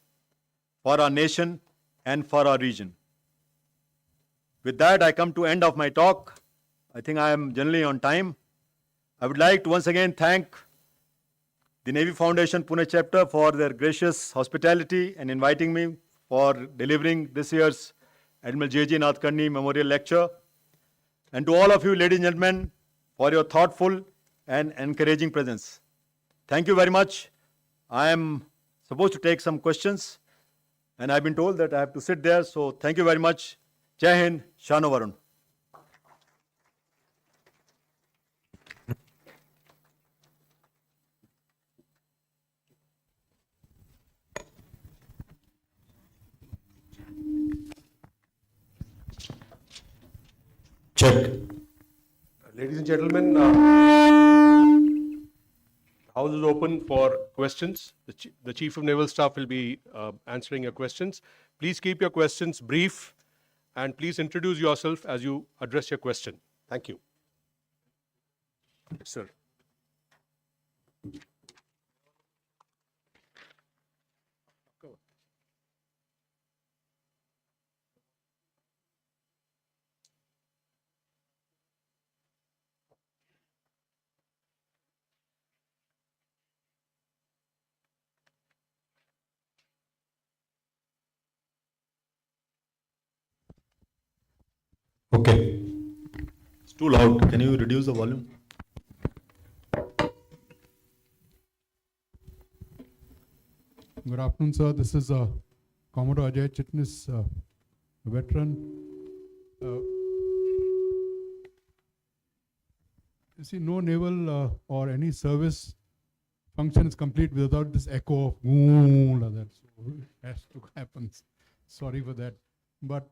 for our nation and for our region. With that, I come to end of my talk. I think I am generally on time. I would like to once again thank the Navy Foundation Pune chapter for their gracious hospitality and inviting me for delivering this year's Admiral J.G. Nadkarni Memorial Lecture. And to all of you, ladies and gentlemen, for your thoughtful and encouraging presence. Thank you very much. I am supposed to take some questions, and I've been told that I have to sit there, so thank you very much. Jai Hind, Shano Varun. Check. Ladies and gentlemen, House is open for questions. The Chief of Naval Staff will be answering your questions. Please keep your questions brief and please introduce yourself as you address your question. Thank you. Yes, sir. Okay. It's too loud. Can you reduce the volume? Good afternoon, sir. This is Commodore Ajay Chitnis a veteran. You see, no naval or any service function is complete without this echo of "ooh" like that. So it has to happen. Sorry for that. But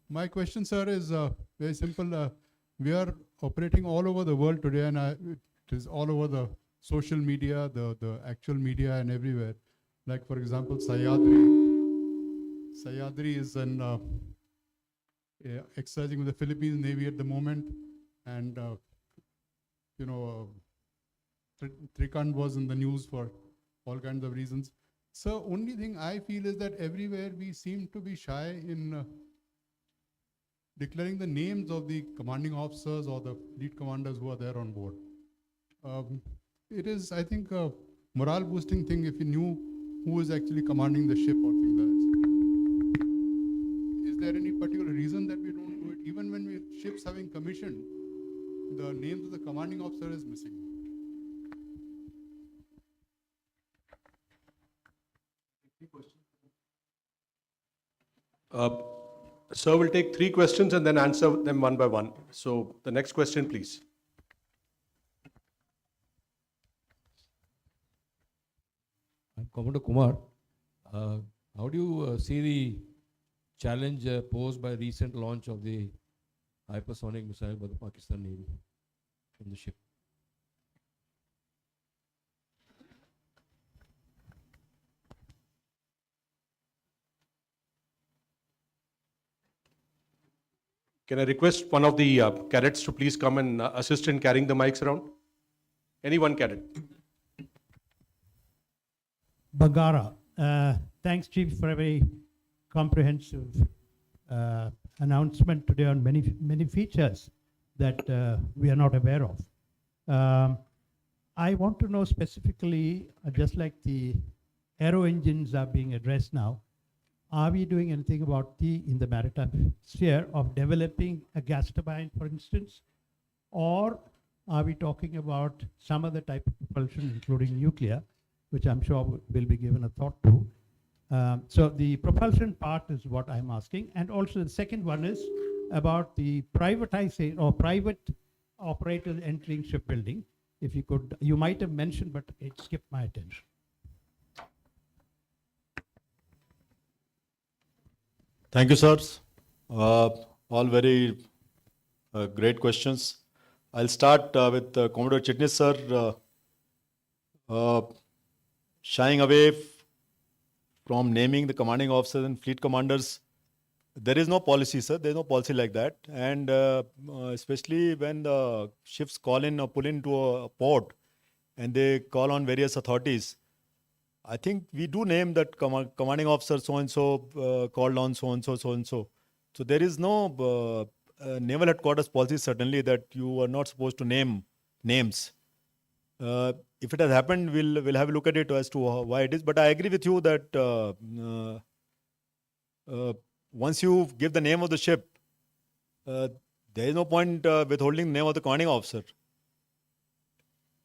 my question, sir, is very simple. We are operating all over the world today, and it is all over the social media, the actual media, and everywhere. Like, for example, Sayadri. Sayadri is exercising with the Philippines Navy at the moment, and Trikand was in the news for all kinds of reasons. So only thing I feel is that everywhere we seem to be shy in declaring the names of the commanding officers or the fleet commanders who are there on board. It is, I think, a morale boosting thing if you knew who is actually commanding the ship or things like that. Is there any particular reason that we don't do it? Even when ships having commissioned, the names of the commanding officer is missing. Sir will take 3 questions and then answer them one by one. So the next question, please. I'm Commodore Kumar. How do you see the challenge posed by recent launch of the hypersonic missile by the Pakistan Navy from the ship? Can I request one of the cadets to please come and assist in carrying the mics around? Any one cadet. Bangara. Thanks, Chief, for a very comprehensive announcement today on many features that we are not aware of. I want to know specifically, just like the aero engines are being addressed now, are we doing anything about in the maritime sphere of developing a gas turbine, for instance, or are we talking about some other type of propulsion, including nuclear, which I'm sure will be given a thought to? So the propulsion part is what I'm asking. And also the second one is about the privatization or private operators entering shipbuilding. If you could, you might have mentioned, but it skipped my attention. Thank you, sirs. All very great questions. I'll start with Commodore Chitnis, sir. Shying away from naming the commanding officers and fleet commanders, there is no policy, sir. There is no policy like that. And especially when the ships call in or pull into a port and they call on various authorities, I think we do name that commanding officer so-and-so called on so-and-so, so-and-so. So there is no naval headquarters policy, certainly, that you are not supposed to name names. If it has happened, we'll have a look at it as to why it is. But I agree with you that once you give the name of the ship, there is no point withholding the name of the commanding officer.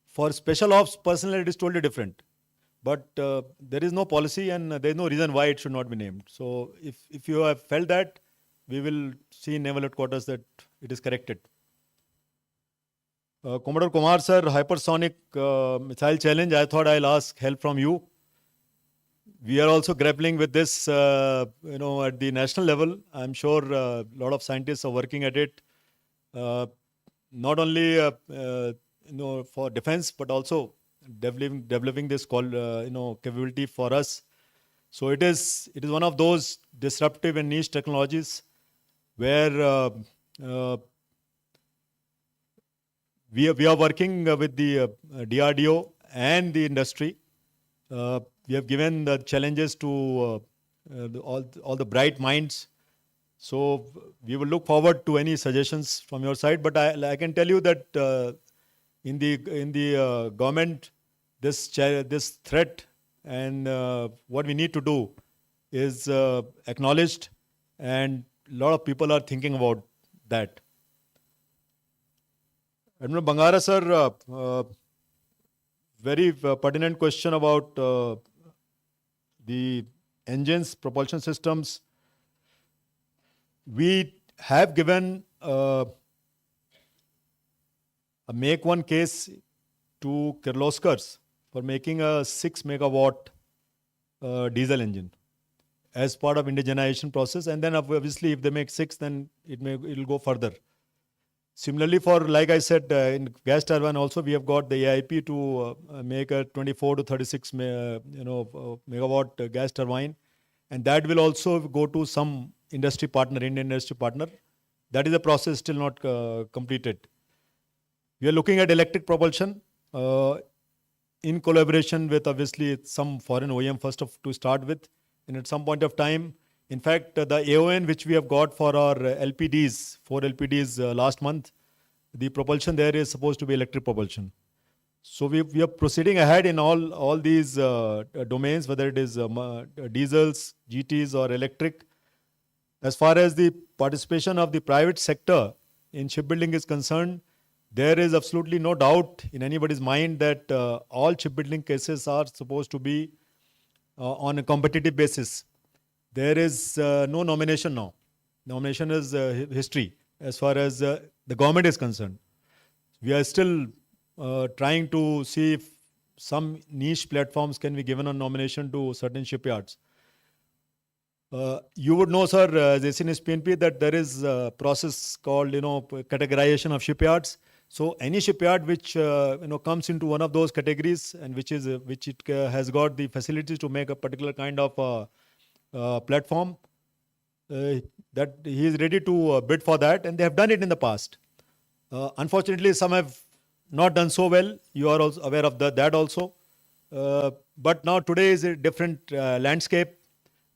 For special ops personnel, it is totally different. But there is no policy and there is no reason why it should not be named. So if you have felt that, we will see in naval headquarters that it is corrected. Commodore Kumar, sir, hypersonic missile challenge, I thought I'll ask help from you. We are also grappling with this, at the national level. I'm sure a lot of scientists are working at it, not only for defense, but also developing this capability for us. So it is one of those disruptive and niche technologies where we are working with the DRDO and the industry. We have given the challenges to all the bright minds. So we will look forward to any suggestions from your side. But I can tell you that in the government, this threat and what we need to do is acknowledged, and a lot of people are thinking about that. Admiral Bangara, sir, very pertinent question about the engines, propulsion systems. we have given a make one case to Kirloskars for making a 6 megawatt diesel engine as part of indigenization process. And then obviously if they make 6, then it'll go further. Similarly, for, like I said, in gas turbine also, we have got the AIP to make a 24 to 36 megawatt gas turbine. And that will also go to some industry partner, Indian industry partner. That is a process still not completed. We are looking at electric propulsion in collaboration with obviously some foreign OEM to start with. And at some point of time, in fact, the AON which we have got for our LPDs, 4 LPDs last month, the propulsion there is supposed to be electric propulsion. So we are proceeding ahead in all these domains, whether it is diesels, GTs or electric. As far as the participation of the private sector in shipbuilding is concerned, there is absolutely no doubt in anybody's mind that all shipbuilding cases are supposed to be on a competitive basis. There is no nomination now. Nomination is history as far as the government is concerned. We are still trying to see if some niche platforms can be given on nomination to certain shipyards. You would know, sir, as ACNS PNP, that there is a process called, categorization of shipyards. So any shipyard which comes into one of those categories and which has got the facilities to make a particular kind of platform, that he is ready to bid for that, and they have done it in the past. Unfortunately, some have not done so well. You are also aware of that also. But now today is a different landscape.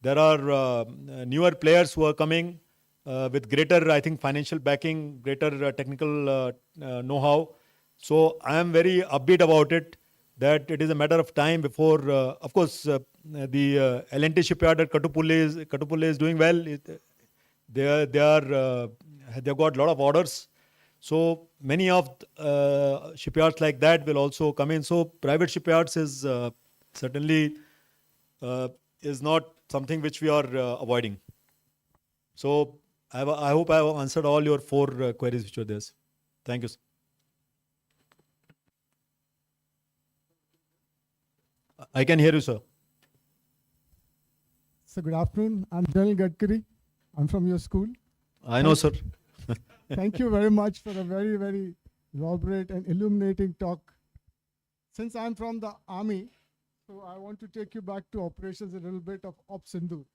There are newer players who are coming with greater, I think, financial backing, greater technical know-how. So I am very upbeat about it, that it is a matter of time before, of course, the L&T shipyard at Kattupalli is doing well. They've got a lot of orders. So many of shipyards like that will also come in. So private shipyards is certainly is not something which we are avoiding. So I hope I have answered all your 4 queries which were there. Thank you, sir. I can hear you, sir. So good afternoon. I'm Daniel Gadkari. I'm from your school. I know, sir. Thank you very much for a very, very elaborate and illuminating talk. Since I'm from the army, so I want to take you back to operations a little bit of Op Sindoor.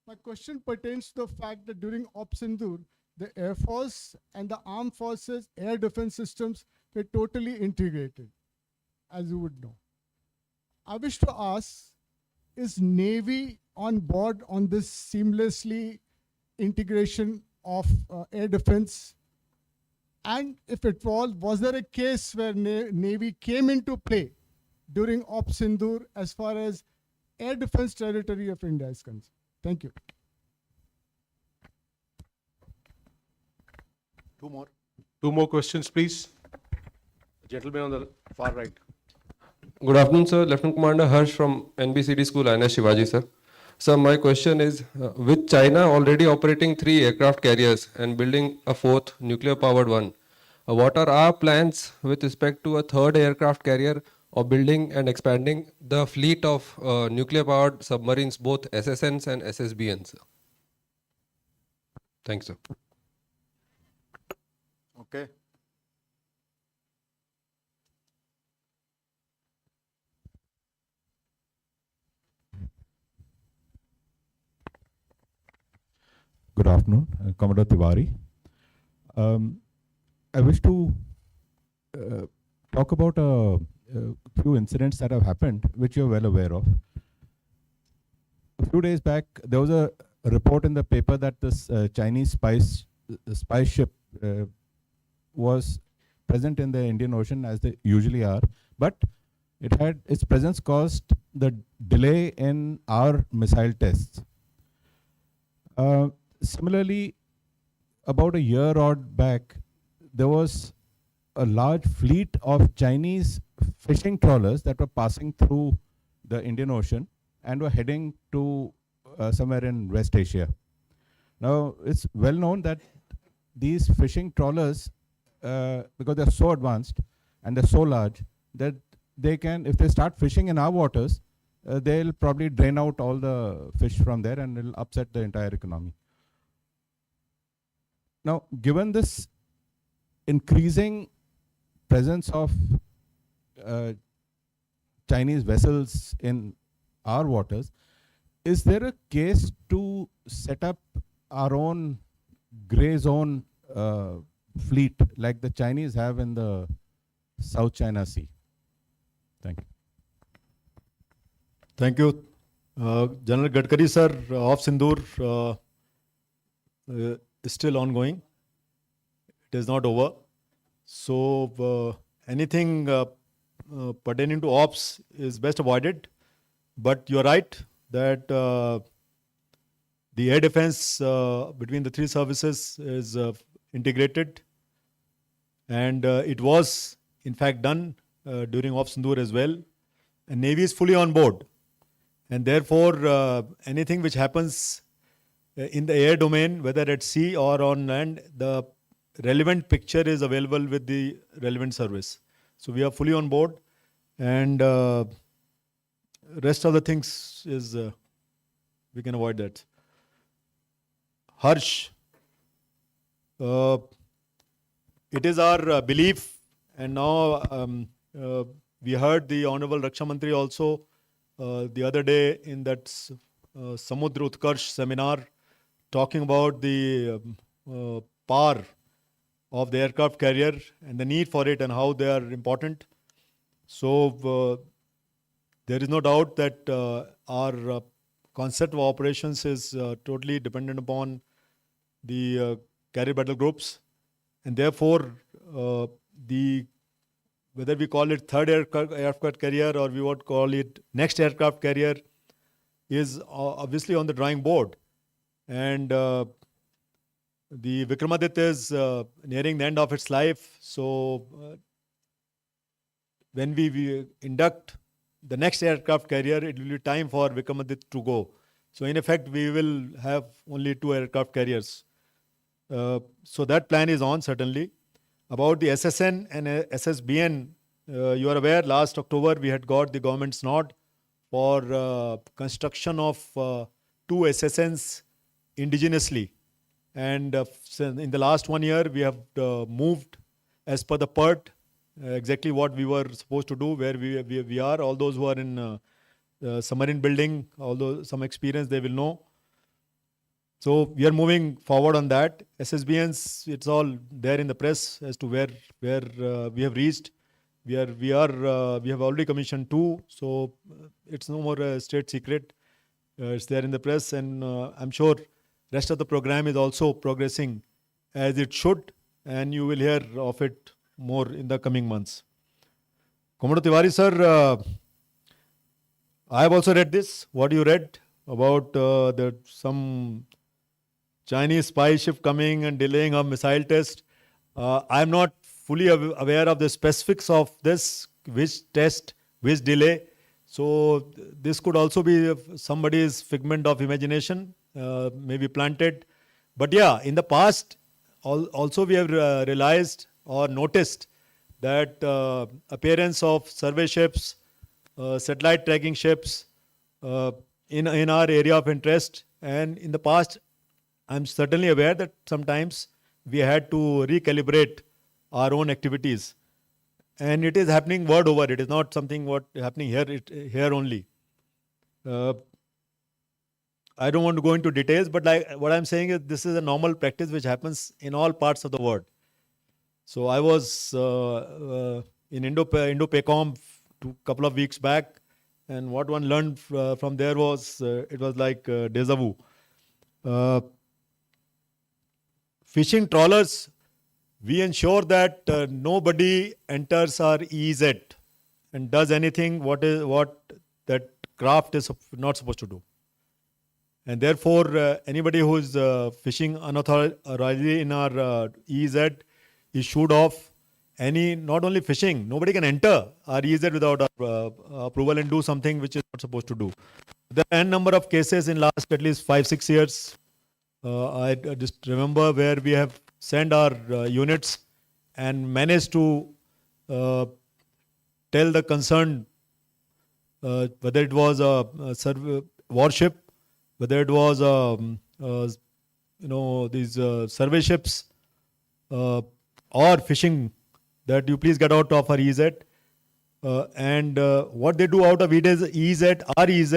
My question pertains to the fact that during Op Sindoor, the Air Force and the Armed Forces air defense systems were totally integrated, as you would know. I wish to ask, is Navy on board on this seamlessly integration of air defense? And if it was there a case where Navy came into play during Op Sindoor as far as air defense territory of India is concerned? Thank you. 2 more. 2 more questions, please. Gentleman on the far right. Good afternoon, sir. Lieutenant Commander Harsh from NBCD School, INS Shivaji, sir. Sir, my question is, with China already operating 3 aircraft carriers and building a 4th nuclear-powered one, what are our plans with respect to a 3rd aircraft carrier or building and expanding the fleet of nuclear-powered submarines, both SSNs and SSBNs? Sir? Thanks, sir. Okay. Good afternoon, Commodore Tiwari. I wish to talk about a few incidents that have happened, which you're well aware of. A few days back, there was a report in the paper that this Chinese spy ship was present in the Indian Ocean, as they usually are, but its presence caused the delay in our missile tests. Similarly, about a year odd back, there was a large fleet of Chinese fishing trawlers that were passing through the Indian Ocean and were heading to somewhere in West Asia. Now, it's well known that these fishing trawlers, because they're so advanced and they're so large, that they can, if they start fishing in our waters, they'll probably drain out all the fish from there and it'll upset the entire economy. Now, given this increasing presence of Chinese vessels in our waters, is there a case to set up our own gray zone fleet like the Chinese have in the South China Sea? Thank you. Thank you. General Gadkari sir, off Sindoor is still ongoing. It is not over. So anything pertaining to ops is best avoided. But you're right that the air defense between the three services is integrated. And it was in fact done during Off Sindoor as well. And Navy is fully on board. And therefore, anything which happens in the air domain, whether at sea or on land, the relevant picture is available with the relevant service. So we are fully on board, and rest of the things is we can avoid that. Harsh, it is our belief, and now we heard the Honorable Raksha Mantri also the other day in that Samudra Utkarsh seminar talking about the power of the aircraft carrier and the need for it and how they are important. So there is no doubt that our concept of operations is totally dependent upon the carrier battle groups, and therefore whether we call it third aircraft carrier or we would call it next aircraft carrier is obviously on the drawing board. And the Vikramaditya is nearing the end of its life. So when we induct the next aircraft carrier, it will be time for Vikramaditya to go. So in effect, we will have only 2 aircraft carriers. So that plan is on, certainly. About the SSN and SSBN, you are aware, last October we had got the government's nod for construction of 2 SSNs indigenously. And in the last 1 year, we have moved as per the PERT, exactly what we were supposed to do, where we are. All those who are in submarine building, although some experience they will know. So we are moving forward on that. SSBNs, it's all there in the press as to where we have reached. We have already commissioned 2, so it's no more a state secret. It's there in the press, and I'm sure rest of the program is also progressing as it should, and you will hear of it more in the coming months. Commodore Tiwari sir, I have also read this. What you read about some Chinese spy ship coming and delaying a missile test. I am not fully aware of the specifics of this, which test, which delay. So this could also be somebody's figment of imagination, maybe planted. But yeah, in the past, also we have realized or noticed that appearance of survey ships, satellite tracking ships in our area of interest. And in the past, I'm certainly aware that sometimes we had to recalibrate our own activities. And it is happening world over. It is not something what happening here only. I don't want to go into details, but what I'm saying is this is a normal practice which happens in all parts of the world. So I was in Indo-PACOM a couple of weeks back, and what one learned from there was, it was like deja vu. Fishing trawlers, we ensure that nobody enters our EEZ and does anything what that craft is not supposed to do. And therefore, anybody who is fishing unauthorizedly in our EEZ is shooed off. Not only fishing, nobody can enter our EEZ without our approval and do something which is not supposed to do. There are n number of cases in last at least 5-6 years I just remember where we have sent our units and managed to tell the concerned, whether it was a, warship, whether it was these survey ships or fishing, that you please get out of our EZ. And what they do out of EZ, our EZ,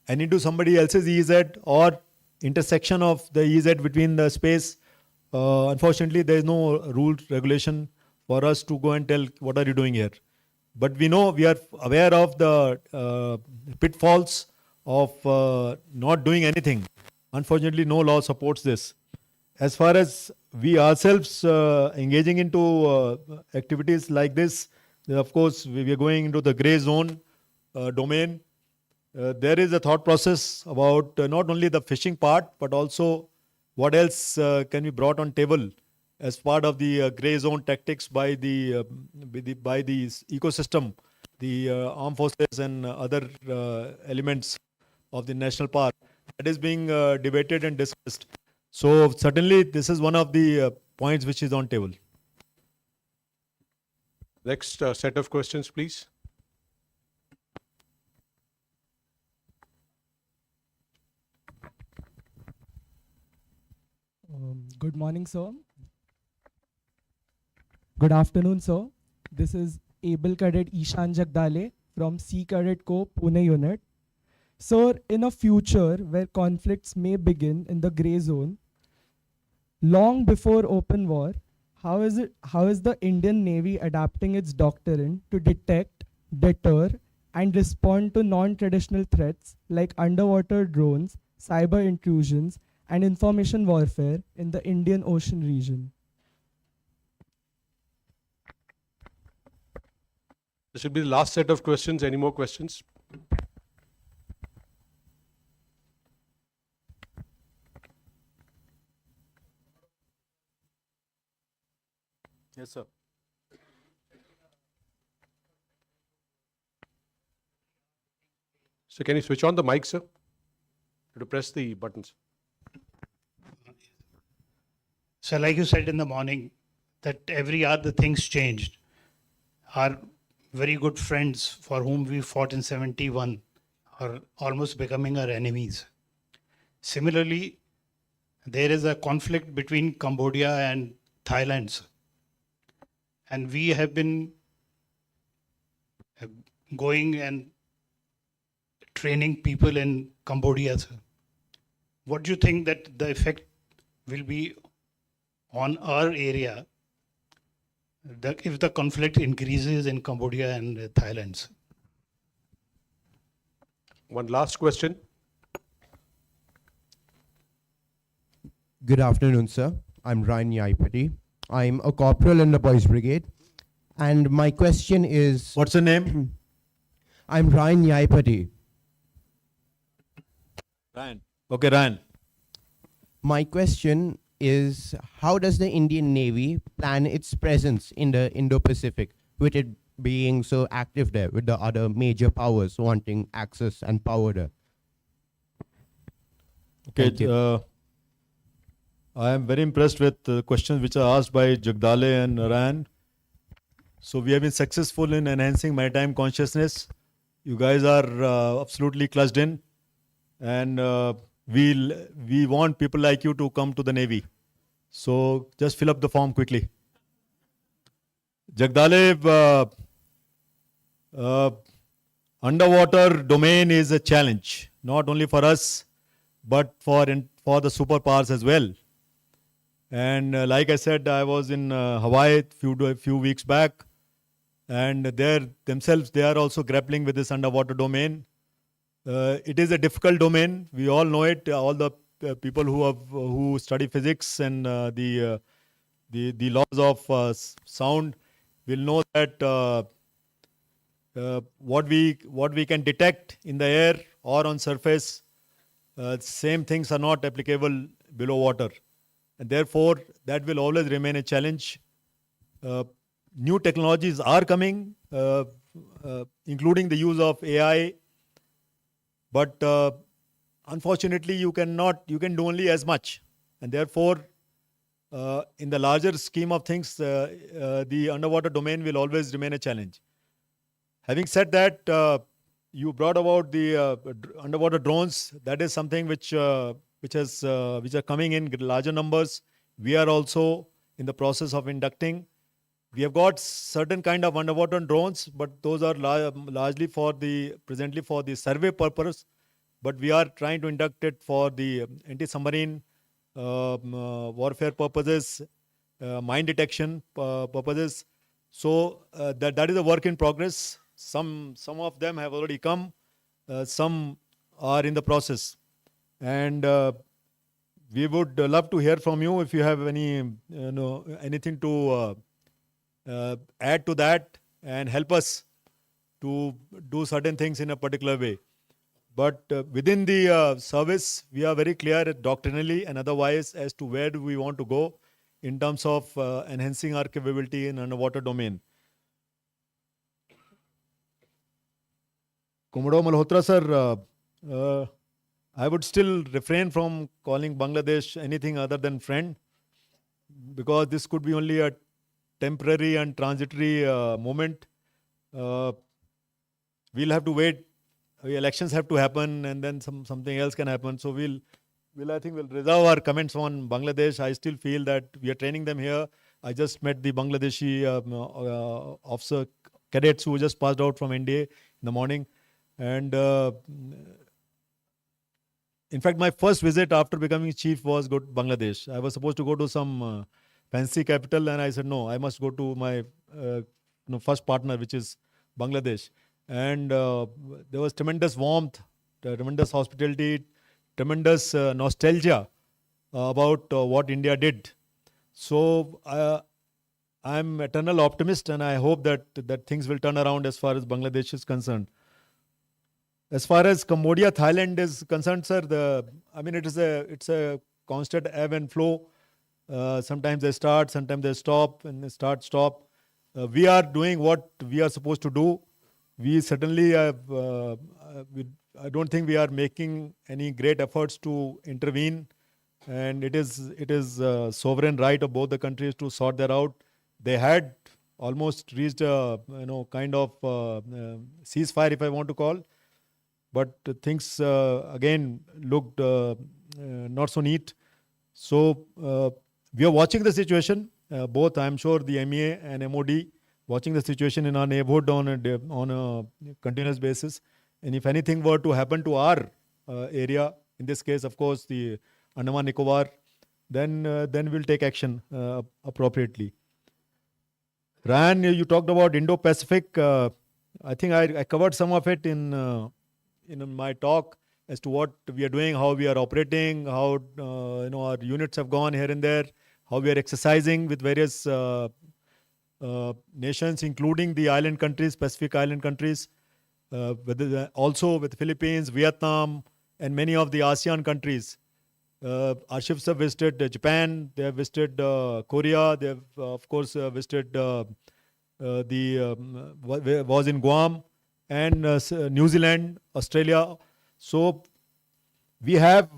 and into somebody else's EZ or intersection of the EZ between the space. Unfortunately, there is no rule regulation for us to go and tell what are you doing here. But we know, we are aware of the pitfalls of not doing anything. Unfortunately, no law supports this. As far as we ourselves engaging into activities like this, of course, we are going into the gray zone domain. There is a thought process about not only the fishing part, but also what else can be brought on table as part of the gray zone tactics by the ecosystem, the armed forces and other elements of the national park. That is being debated and discussed. So certainly this is one of the points which is on table. Next set of questions, please. Good morning, sir. Good afternoon, sir. This is Able Cadet Ishan Jagdale from Sea Cadet Corps, Pune unit. Sir, in a future where conflicts may begin in the grey zone, long before open war, how is the Indian Navy adapting its doctrine to detect, deter, and respond to non-traditional threats like underwater drones, cyber intrusions, and information warfare in the Indian Ocean region? This will be the last set of questions. Any more questions? Yes, sir. So can you switch on the mic, sir? To press the buttons. So like you said in the morning, that every hour the things changed. Our very good friends for whom we fought in 71 are almost becoming our enemies. Similarly, there is a conflict between Cambodia and Thailand, sir. And we have been going and training people in Cambodia, sir. What do you think that the effect will be on our area if the conflict increases in Cambodia and Thailand, sir? One last question. Good afternoon, sir. I'm Ryan Yaipati. I'm a corporal in the Boys Brigade. And my question is... What's your name? I'm Ryan Yaipati. Ryan. Okay, Ryan. My question is, how does the Indian Navy plan its presence in the Indo-Pacific, with it being so active there, with the other major powers wanting access and power there? Okay, Thank you. I am very impressed with the questions which are asked by Jagdale and Ryan. So we have been successful in enhancing maritime consciousness. You guys are absolutely clutched in, and we want people like you to come to the Navy. So just fill up the form quickly. Jagdale, underwater domain is a challenge, not only for us, but for the superpowers as well. And like I said, I was in Hawaii a few weeks back, and they are also grappling with this underwater domain. It is a difficult domain. We all know it. All the people who study physics and the laws of sound will know that what we can detect in the air or on surface, same things are not applicable below water. And therefore, that will always remain a challenge. New technologies are coming, including the use of AI. But unfortunately, you can do only as much. And therefore, in the larger scheme of things, the underwater domain will always remain a challenge. Having said that, you brought about the underwater drones. That is something which are coming in larger numbers. We are also in the process of inducting. We have got certain kind of underwater drones, but those are largely presently for the survey purpose. But we are trying to induct it for the anti-submarine warfare purposes, mine detection purposes. So that is a work in progress. Some of them have already come. Some are in the process, and we would love to hear from you if you have anything to add to that and help us to do certain things in a particular way. But within the service, we are very clear doctrinally and otherwise as to where do we want to go in terms of enhancing our capability in underwater domain. Commodore Malhotra sir, I would still refrain from calling Bangladesh anything other than friend, because this could be only a temporary and transitory moment. We'll have to wait. Elections have to happen, and then something else can happen. So I think we'll reserve our comments on Bangladesh. I still feel that we are training them here. I just met the Bangladeshi officer cadets who just passed out from NDA in the morning. And in fact, my first visit after becoming chief was go to Bangladesh. I was supposed to go to some fancy capital, and I said, no, I must go to my first partner, which is Bangladesh. And there was tremendous warmth, tremendous hospitality, tremendous nostalgia about what India did. So I'm eternal optimist, and I hope that things will turn around as far as Bangladesh is concerned. As far as Cambodia, Thailand is concerned, sir, it's a constant ebb and flow. Sometimes they start, sometimes they stop, and they stop. We are doing what we are supposed to do. We certainly have, I don't think we are making any great efforts to intervene, and it is sovereign right of both the countries to sort that out. They had almost reached a kind of ceasefire, if I want to call, but things again looked not so neat. So we are watching the situation, both I'm sure the MEA and MOD, watching the situation in our neighborhood on a continuous basis. And if anything were to happen to our area, in this case, of course, the Andaman Nicobar, then we'll take action appropriately. Ryan, you talked about Indo-Pacific. I think I covered some of it in my talk as to what we are doing, how we are operating, how our units have gone here and there, how we are exercising with various nations, including the island countries, Pacific island countries, also with Philippines, Vietnam, and many of the ASEAN countries. Our ships have visited Japan, they have visited Korea, they have, of course, visited was in Guam, and New Zealand, Australia. So we have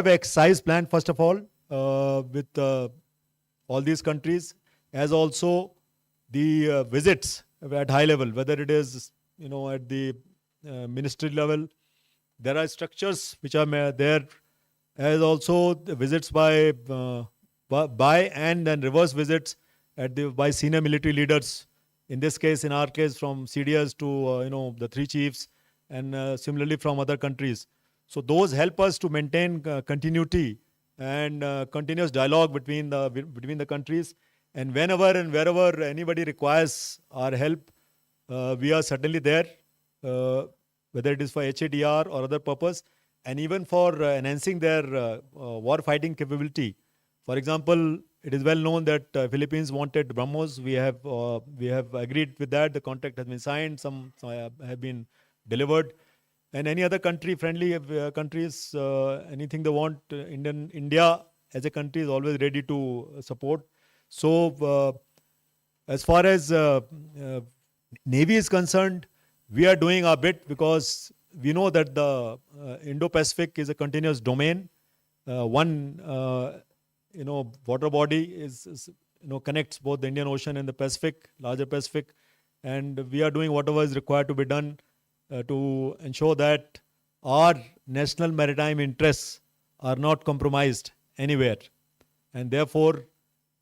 exercise plan, first of all, with all these countries, as also the visits at high level, whether it is at the ministry level. There are structures which are there, as also the visits by and then reverse visits by senior military leaders. In this case, in our case, from CDS to the three chiefs, and similarly from other countries. So those help us to maintain continuity and continuous dialogue between the countries. And whenever and wherever anybody requires our help, we are certainly there, whether it is for HADR or other purpose, and even for enhancing their war fighting capability. For example, it is well known that Philippines wanted BrahMos. We have agreed with that. The contract has been signed. Some have been delivered. And any other country, friendly countries, anything they want, India as a country is always ready to support. So as far as Navy is concerned, we are doing our bit because we know that the Indo-Pacific is a continuous domain. One, water body is connects both the Indian Ocean and the Pacific, larger Pacific, and we are doing whatever is required to be done to ensure that our national maritime interests are not compromised anywhere. And therefore,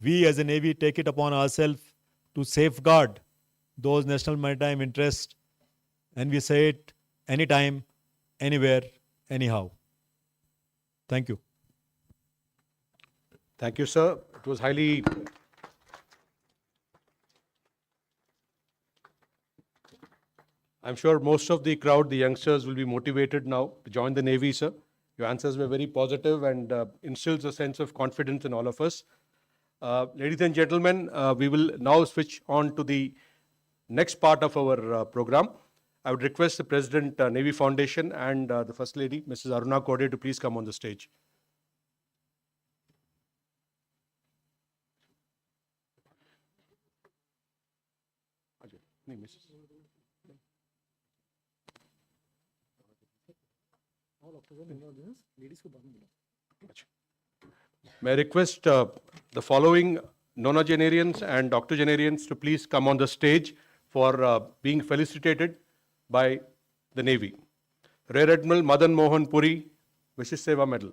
we as a Navy take it upon ourselves to safeguard those national maritime interests, and we say it anytime, anywhere, anyhow. Thank you. Thank you, sir. It was highly... I'm sure most of the crowd, the youngsters, will be motivated now to join the Navy, sir. Your answers were very positive and instills a sense of confidence in all of us. Ladies and gentlemen, we will now switch on to the next part of our program. I would request the President, Navy Foundation, and the First Lady, Mrs. Aruna Kode, to please come on the stage. May I request the following nonagenarians and octogenarians to please come on the stage for being felicitated by the Navy. Rear Admiral Madan Mohan Puri, Vishish Seva Medal.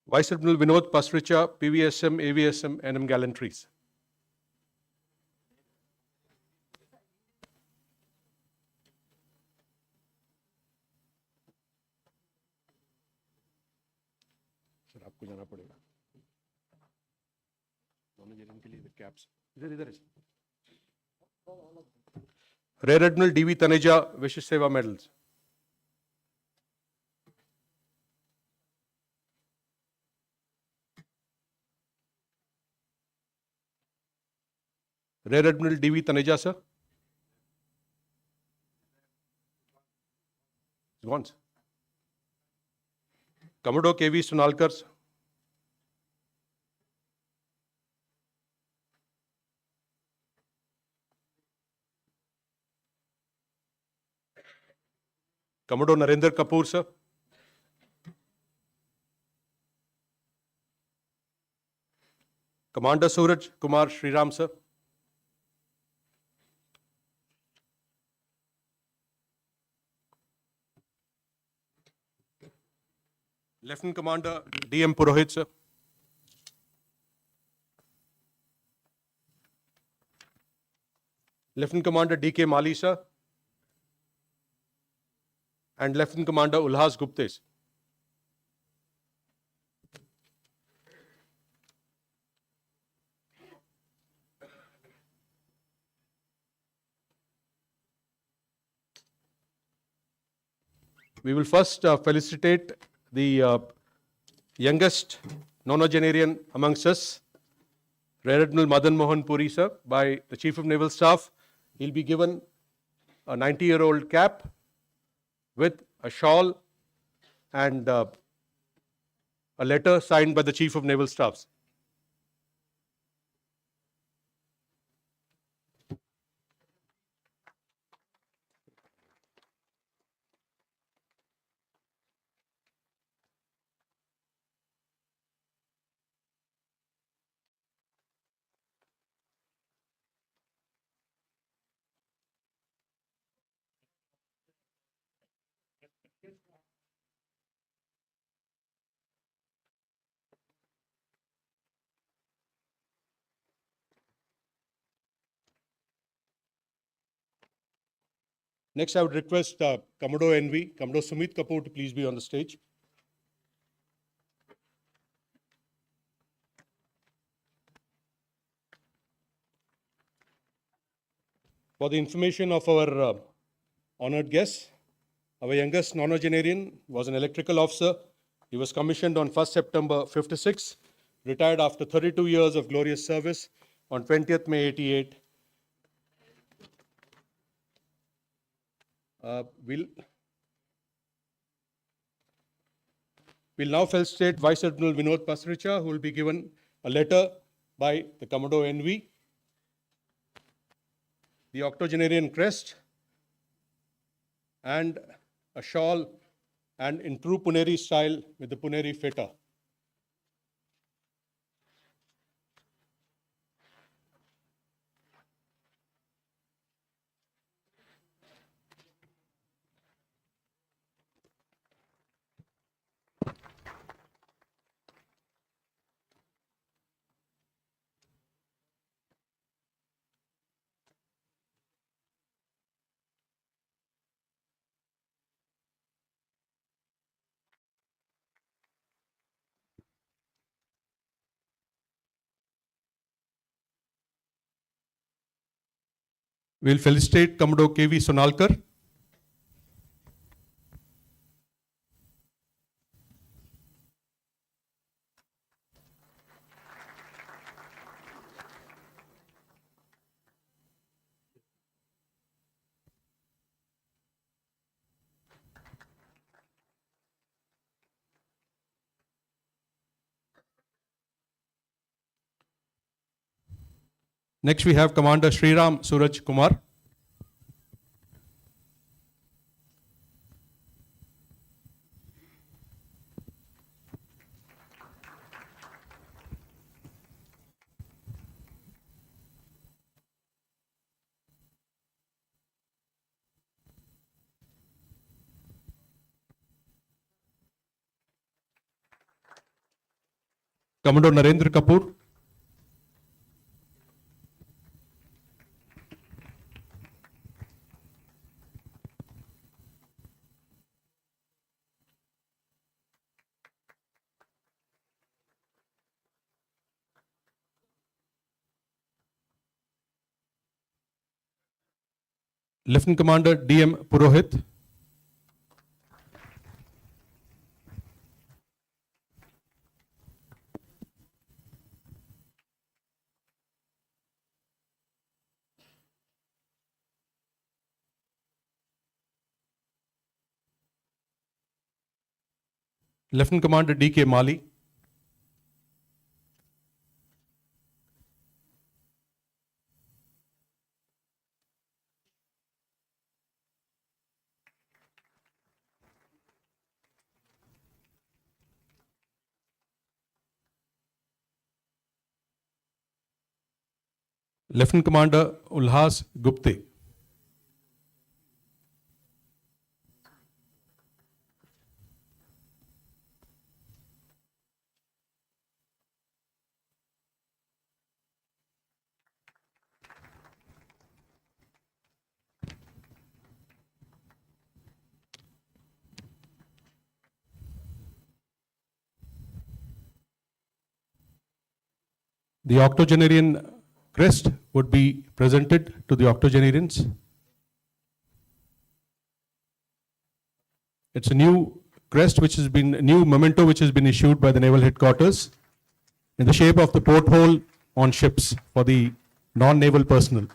Vice Admiral Vinod Pasricha, PVSM, AVSM, NM Gallantries. Sir, आपको जाना पड़ेगा. दोनों जन के लिए caps. इधर है. Rear Admiral D.V. Taneja, Vishish Seva Medals. Rear Admiral D.V. Taneja, sir. He's gone, sir. Commodore K.V. Sunalkar, sir. Commodore Narendra Kapoor, sir. Commander Suraj Kumar Sriram, sir. Lieutenant Commander D.M. Purohit, sir. Lieutenant Commander D.K. Mali, sir. And Lieutenant Commander Ulhas Gupte. We will first felicitate the youngest nonagenarian amongst us, Rear Admiral Madan Mohan Puri, sir, by the Chief of Naval Staff. He'll be given a 90-year-old cap with a shawl and a letter signed by the Chief of Naval Staff. Next, I would request Commodore NV, Commodore Sumit Kapoor to please be on the stage. For the information of our honored guests, our youngest nonagenarian was an electrical officer. He was commissioned on 1st September 56, retired after 32 years of glorious service on 20th May 88. We'll We'll now felicitate Vice Admiral Vinod Pasricha, who will be given a letter by the Commodore NV, the octogenarian crest, and a shawl, and in true Puneri style with the Puneri feta. We'll felicitate Commodore K.V. Sonalkar. Next, we have Commander Sriram Suraj Kumar. Commodore Narendra Kapoor. Lieutenant Commander D.M. Purohit. Lieutenant Commander D.K. Mali. Lieutenant Commander Ulhas Gupte. The octogenarian crest would be presented to the octogenarians. It's a new crest new memento which has been issued by the Naval Headquarters in the shape of the porthole on ships for the non-naval personnel.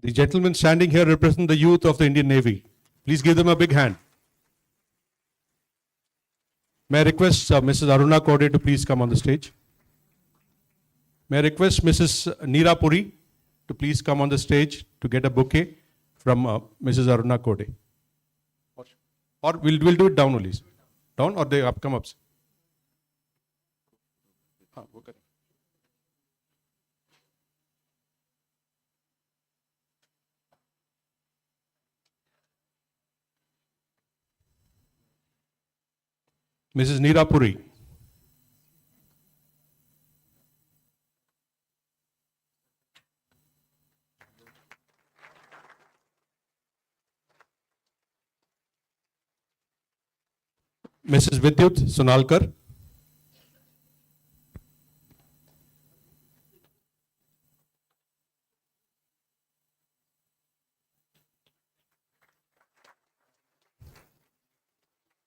The gentlemen standing here represent the youth of the Indian Navy. Please give them a big hand. May I request Mrs. Aruna Kode to please come on the stage. May I request Mrs. Neera Puri to please come on the stage to get a bouquet from Mrs. Aruna Kode. Or we'll do it down only. Down or they up, come up? हाँ, वो करें. Mrs. Neera Puri. Mrs. Vidyut Sunalkar.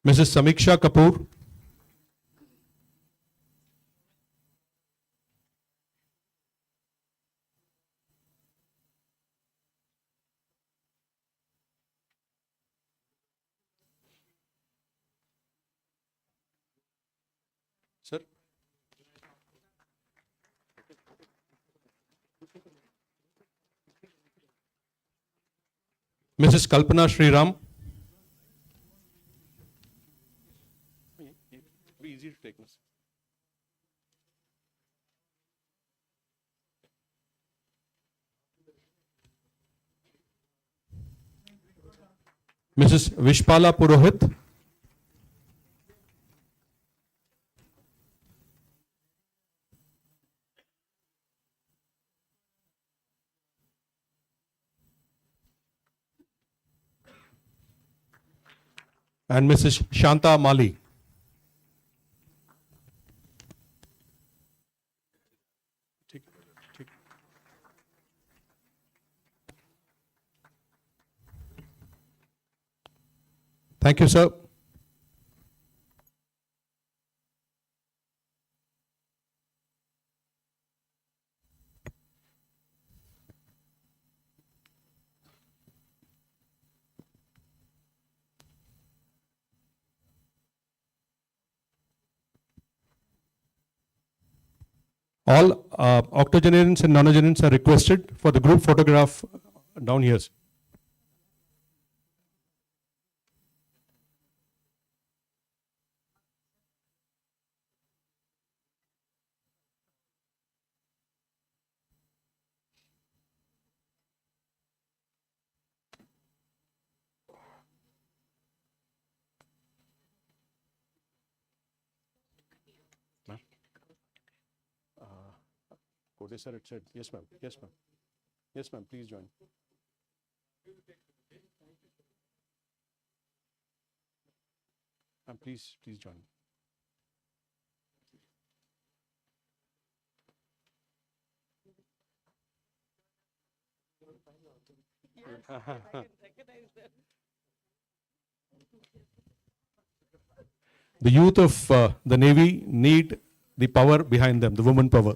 Mrs. Samiksha Kapoor. Sir. Mrs. Kalpana Sriram. Be easy to take this. Mrs. Vishpala Purohit. And Mrs. Shanta Mali. Thank you, sir. All octogenarians and nonagenarians are requested for the group photograph down here. Kode sir, it said, yes ma'am, yes ma'am. Yes ma'am, please join. Ma'am, please join. The youth of the Navy need the power behind them, the woman power.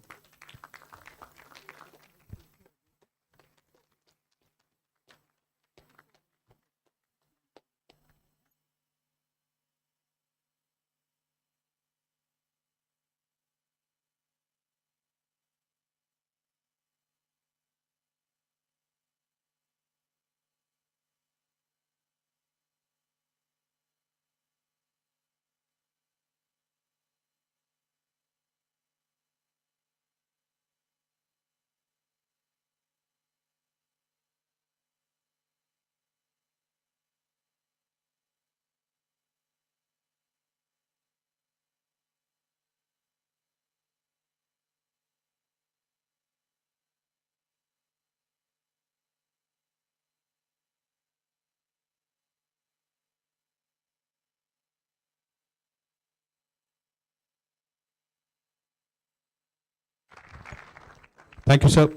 Thank you, sir.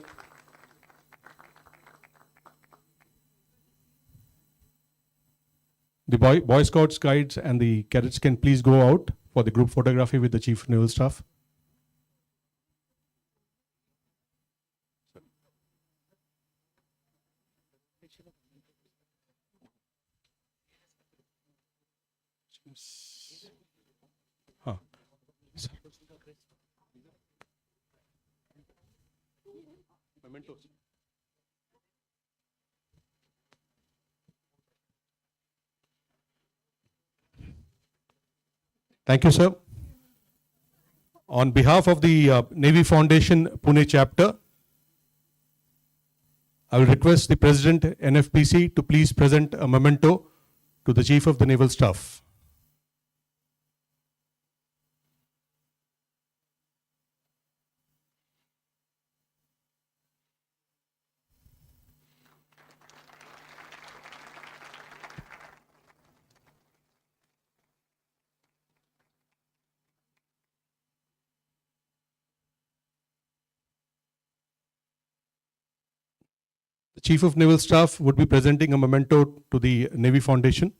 The Boy Scouts, Guides, and the cadets can please go out for the group photography with the Chief Naval Staff. Huh. Sir. Mementos. Thank you, sir. On behalf of the Navy Foundation Pune chapter, I will request the President NFPC to please present a memento to the Chief of the Naval Staff. The Chief of Naval Staff would be presenting a memento to the Navy Foundation.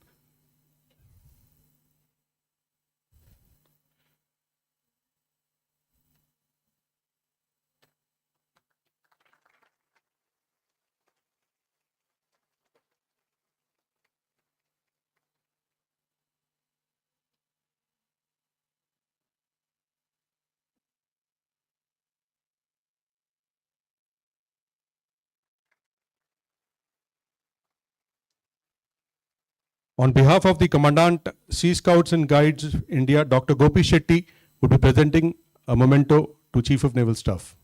On behalf of the Commandant, Sea Scouts and Guides India, Dr. Gopi Shetty would be presenting a memento to Chief of Naval Staff.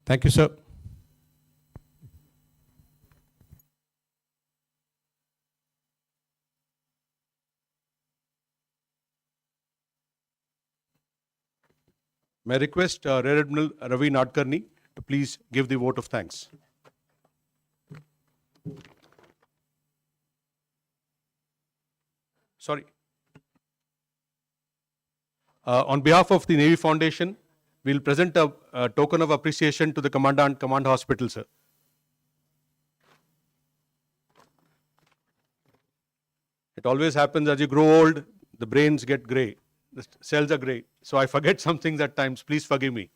Thank you, sir. May I request Rear Admiral Ravi Nadkarni to please give the vote of thanks. Sorry. On behalf of the Navy Foundation, we'll present a token of appreciation to the Commandant, Command Hospital, sir. It always happens as you grow old, the brains get grey, the cells are grey. So I forget some things at times. Please forgive me.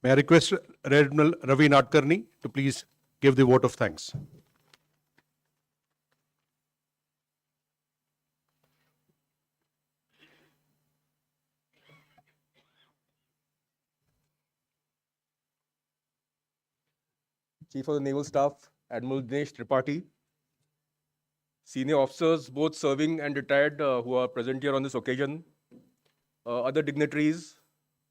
May I request Rear Admiral Ravi Nadkarni to please give the vote of thanks. Chief of the Naval Staff, Admiral Dinesh Tripathi, senior officers, both serving and retired, who are present here on this occasion, other dignitaries,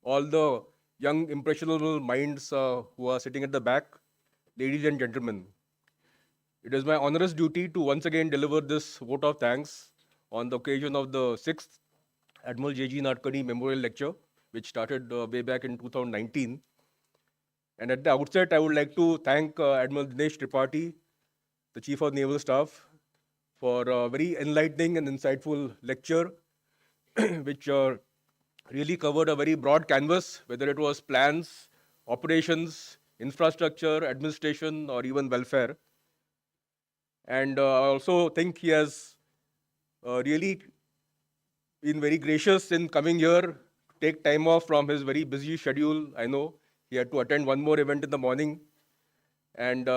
all the young impressionable minds who are sitting at the back, ladies and gentlemen. It is my onerous duty to once again deliver this vote of thanks on the occasion of the 6th Admiral J.G. Nadkarni Memorial Lecture, which started way back in 2019. And at the outset, I would like to thank Admiral Dinesh Tripathi, the Chief of Naval Staff, for a very enlightening and insightful lecture, which really covered a very broad canvas, whether it was plans, operations, infrastructure, administration, or even welfare. And I also think he has really been very gracious in coming here to take time off from his very busy schedule. I know he had to attend one more event in the morning. And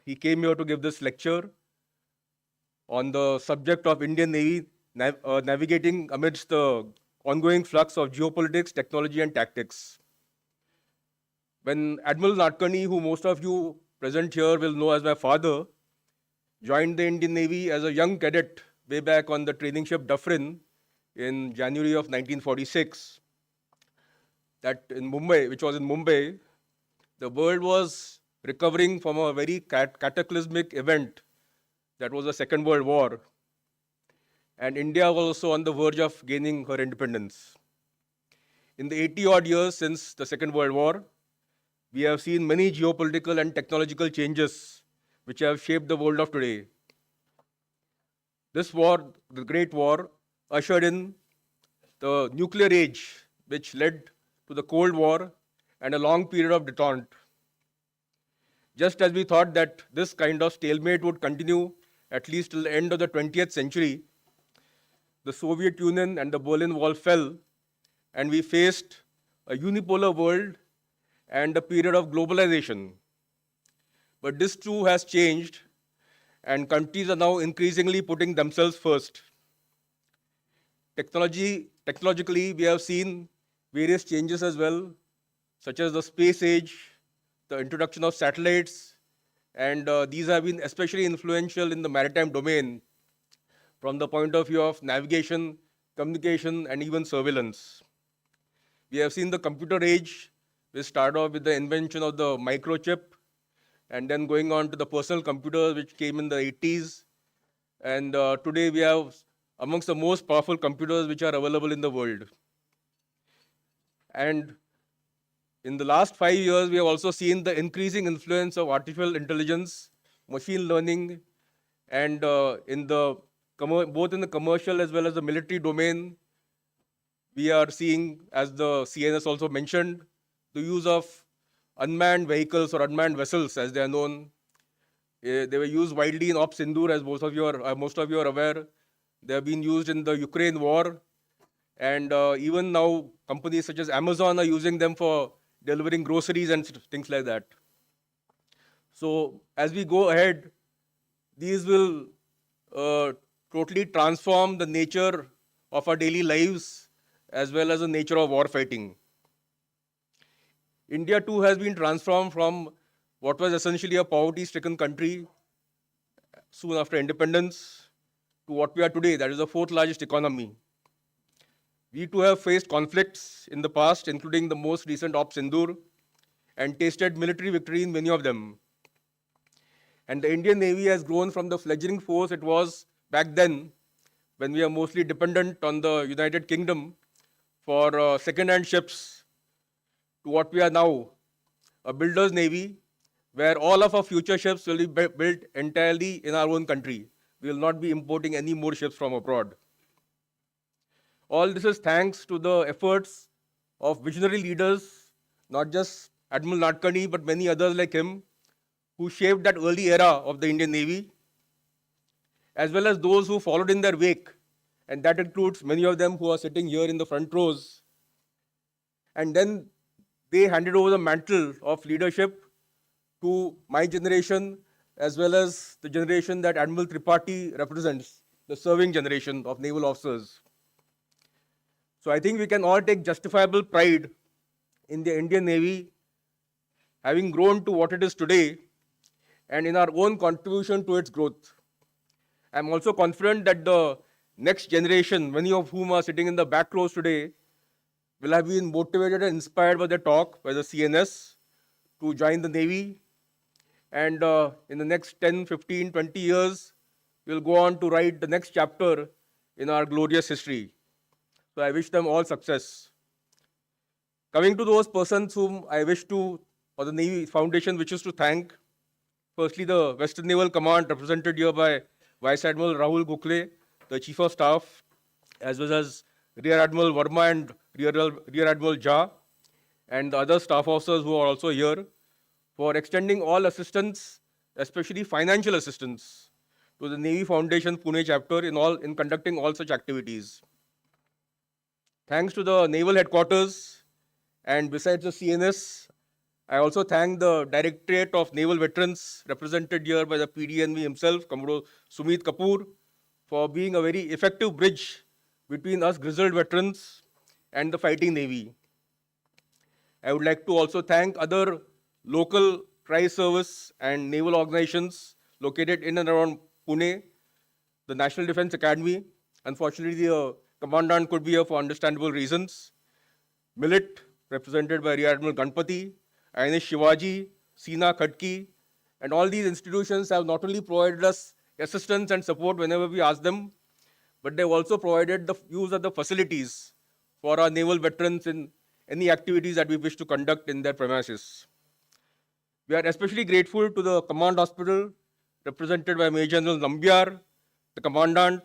he came here to give this lecture on the subject of Indian Navy navigating amidst the ongoing flux of geopolitics, technology, and tactics. When Admiral Nadkarni, who most of you present here will know as my father, joined the Indian Navy as a young cadet way back on the training ship Dufferin in January of 1946, that in Mumbai, which was in Mumbai, the world was recovering from a very cataclysmic event that was the Second World War. And India was also on the verge of gaining her independence. In the 80-odd years since the Second World War, we have seen many geopolitical and technological changes which have shaped the world of today. This war, the Great War, ushered in the nuclear age, which led to the Cold War and a long period of detente. Just as we thought that this kind of stalemate would continue at least till the end of the 20th century, the Soviet Union and the Berlin Wall fell, and we faced a unipolar world and a period of globalization. But this too has changed, and countries are now increasingly putting themselves first. Technologically, we have seen various changes as well, such as the space age, the introduction of satellites, and these have been especially influential in the maritime domain from the point of view of navigation, communication, and even surveillance. We have seen the computer age. We started off with the invention of the microchip, and then going on to the personal computers, which came in the 80s. And today we have amongst the most powerful computers which are available in the world. And in the last 5 years, we have also seen the increasing influence of artificial intelligence, machine learning, and both in the commercial as well as the military domain, we are seeing, as the CNS also mentioned, the use of unmanned vehicles or unmanned vessels, as they are known. They were used widely in Op Sindoor, as most of you are aware. They have been used in the Ukraine war, and even now, companies such as Amazon are using them for delivering groceries and things like that. So as we go ahead, these will totally transform the nature of our daily lives as well as the nature of war fighting. India too has been transformed from what was essentially a poverty-stricken country soon after independence to what we are today, that is the fourth largest economy. We too have faced conflicts in the past, including the most recent Op Sindoor, and tasted military victory in many of them. And the Indian Navy has grown from the fledgling force it was back then, when we are mostly dependent on the United Kingdom for second-hand ships, to what we are now, a builder's navy, where all of our future ships will be built entirely in our own country. We will not be importing any more ships from abroad. All this is thanks to the efforts of visionary leaders, not just Admiral Nadkarni, but many others like him, who shaped that early era of the Indian Navy, as well as those who followed in their wake. And that includes many of them who are sitting here in the front rows. And then they handed over the mantle of leadership to my generation, as well as the generation that Admiral Tripathi represents, the serving generation of naval officers. So I think we can all take justifiable pride in the Indian Navy having grown to what it is today, and in our own contribution to its growth. I'm also confident that the next generation, many of whom are sitting in the back rows today, will have been motivated and inspired by the talk by the CNS to join the Navy. And in the next 10, 15, 20 years, we'll go on to write the next chapter in our glorious history. So I wish them all success. Coming to those persons whom I wish to, or the Navy Foundation wishes to thank, firstly, the Western Naval Command, represented here by Vice Admiral Rahul Gokhale, the Chief of Staff, as well as Rear Admiral Verma and Rear Admiral Jha, and the other staff officers who are also here, for extending all assistance, especially financial assistance, to the Navy Foundation Pune chapter in conducting all such activities. Thanks to the Naval Headquarters, and besides the CNS, I also thank the Directorate of Naval Veterans, represented here by the PDNV himself, Commodore Sumit Kapoor, for being a very effective bridge between us grizzled veterans and the fighting Navy. I would like to also thank other local tri-service and naval organizations located in and around Pune, the National Defense Academy. Unfortunately, the commandant could be here for understandable reasons. Millet, represented by Rear Admiral Ganpati, INS Shivaji, Sina Khadki, and all these institutions have not only provided us assistance and support whenever we ask them, but they've also provided the use of the facilities for our naval veterans in any activities that we wish to conduct in their premises. We are especially grateful to the Command Hospital, represented by Major General Nambiar, the Commandant,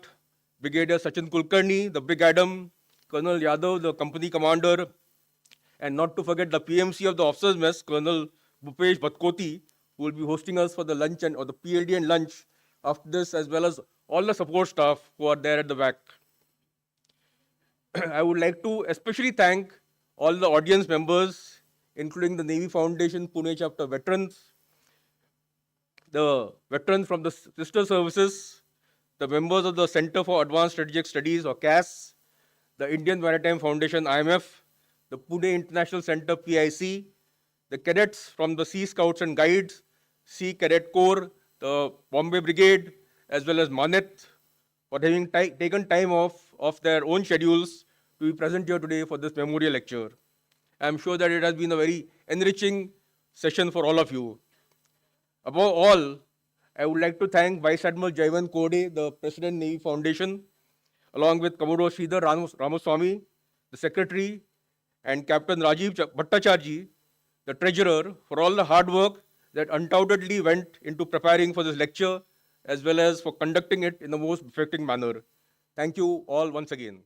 Brigadier Sachin Kulkarni, the Brig Adam, Colonel Yadav, the Company Commander, and not to forget the PMC of the Officers Mess, Colonel Bhupesh Bhatkoti, who will be hosting us for the lunch or the PLD and lunch after this, as well as all the support staff who are there at the back. I would like to especially thank all the audience members, including the Navy Foundation Pune chapter veterans, the veterans from the sister services, the members of the Center for Advanced Strategic Studies or CAS, the Indian Maritime Foundation IMF, the Pune International Center PIC, the cadets from the Sea Scouts and Guides, Sea Cadet Corps, the Bombay Brigade, as well as Manet, for having taken time off of their own schedules to be present here today for this memorial lecture. I'm sure that it has been a very enriching session for all of you. Above all, I would like to thank Vice Admiral Jaivan Kode, the President Navy Foundation, along with Commodore Sridhar Ramaswamy, the Secretary, and Captain Rajiv Bhattacharji, the Treasurer, for all the hard work that undoubtedly went into preparing for this lecture, as well as for conducting it in the most befitting manner. Thank you all once again.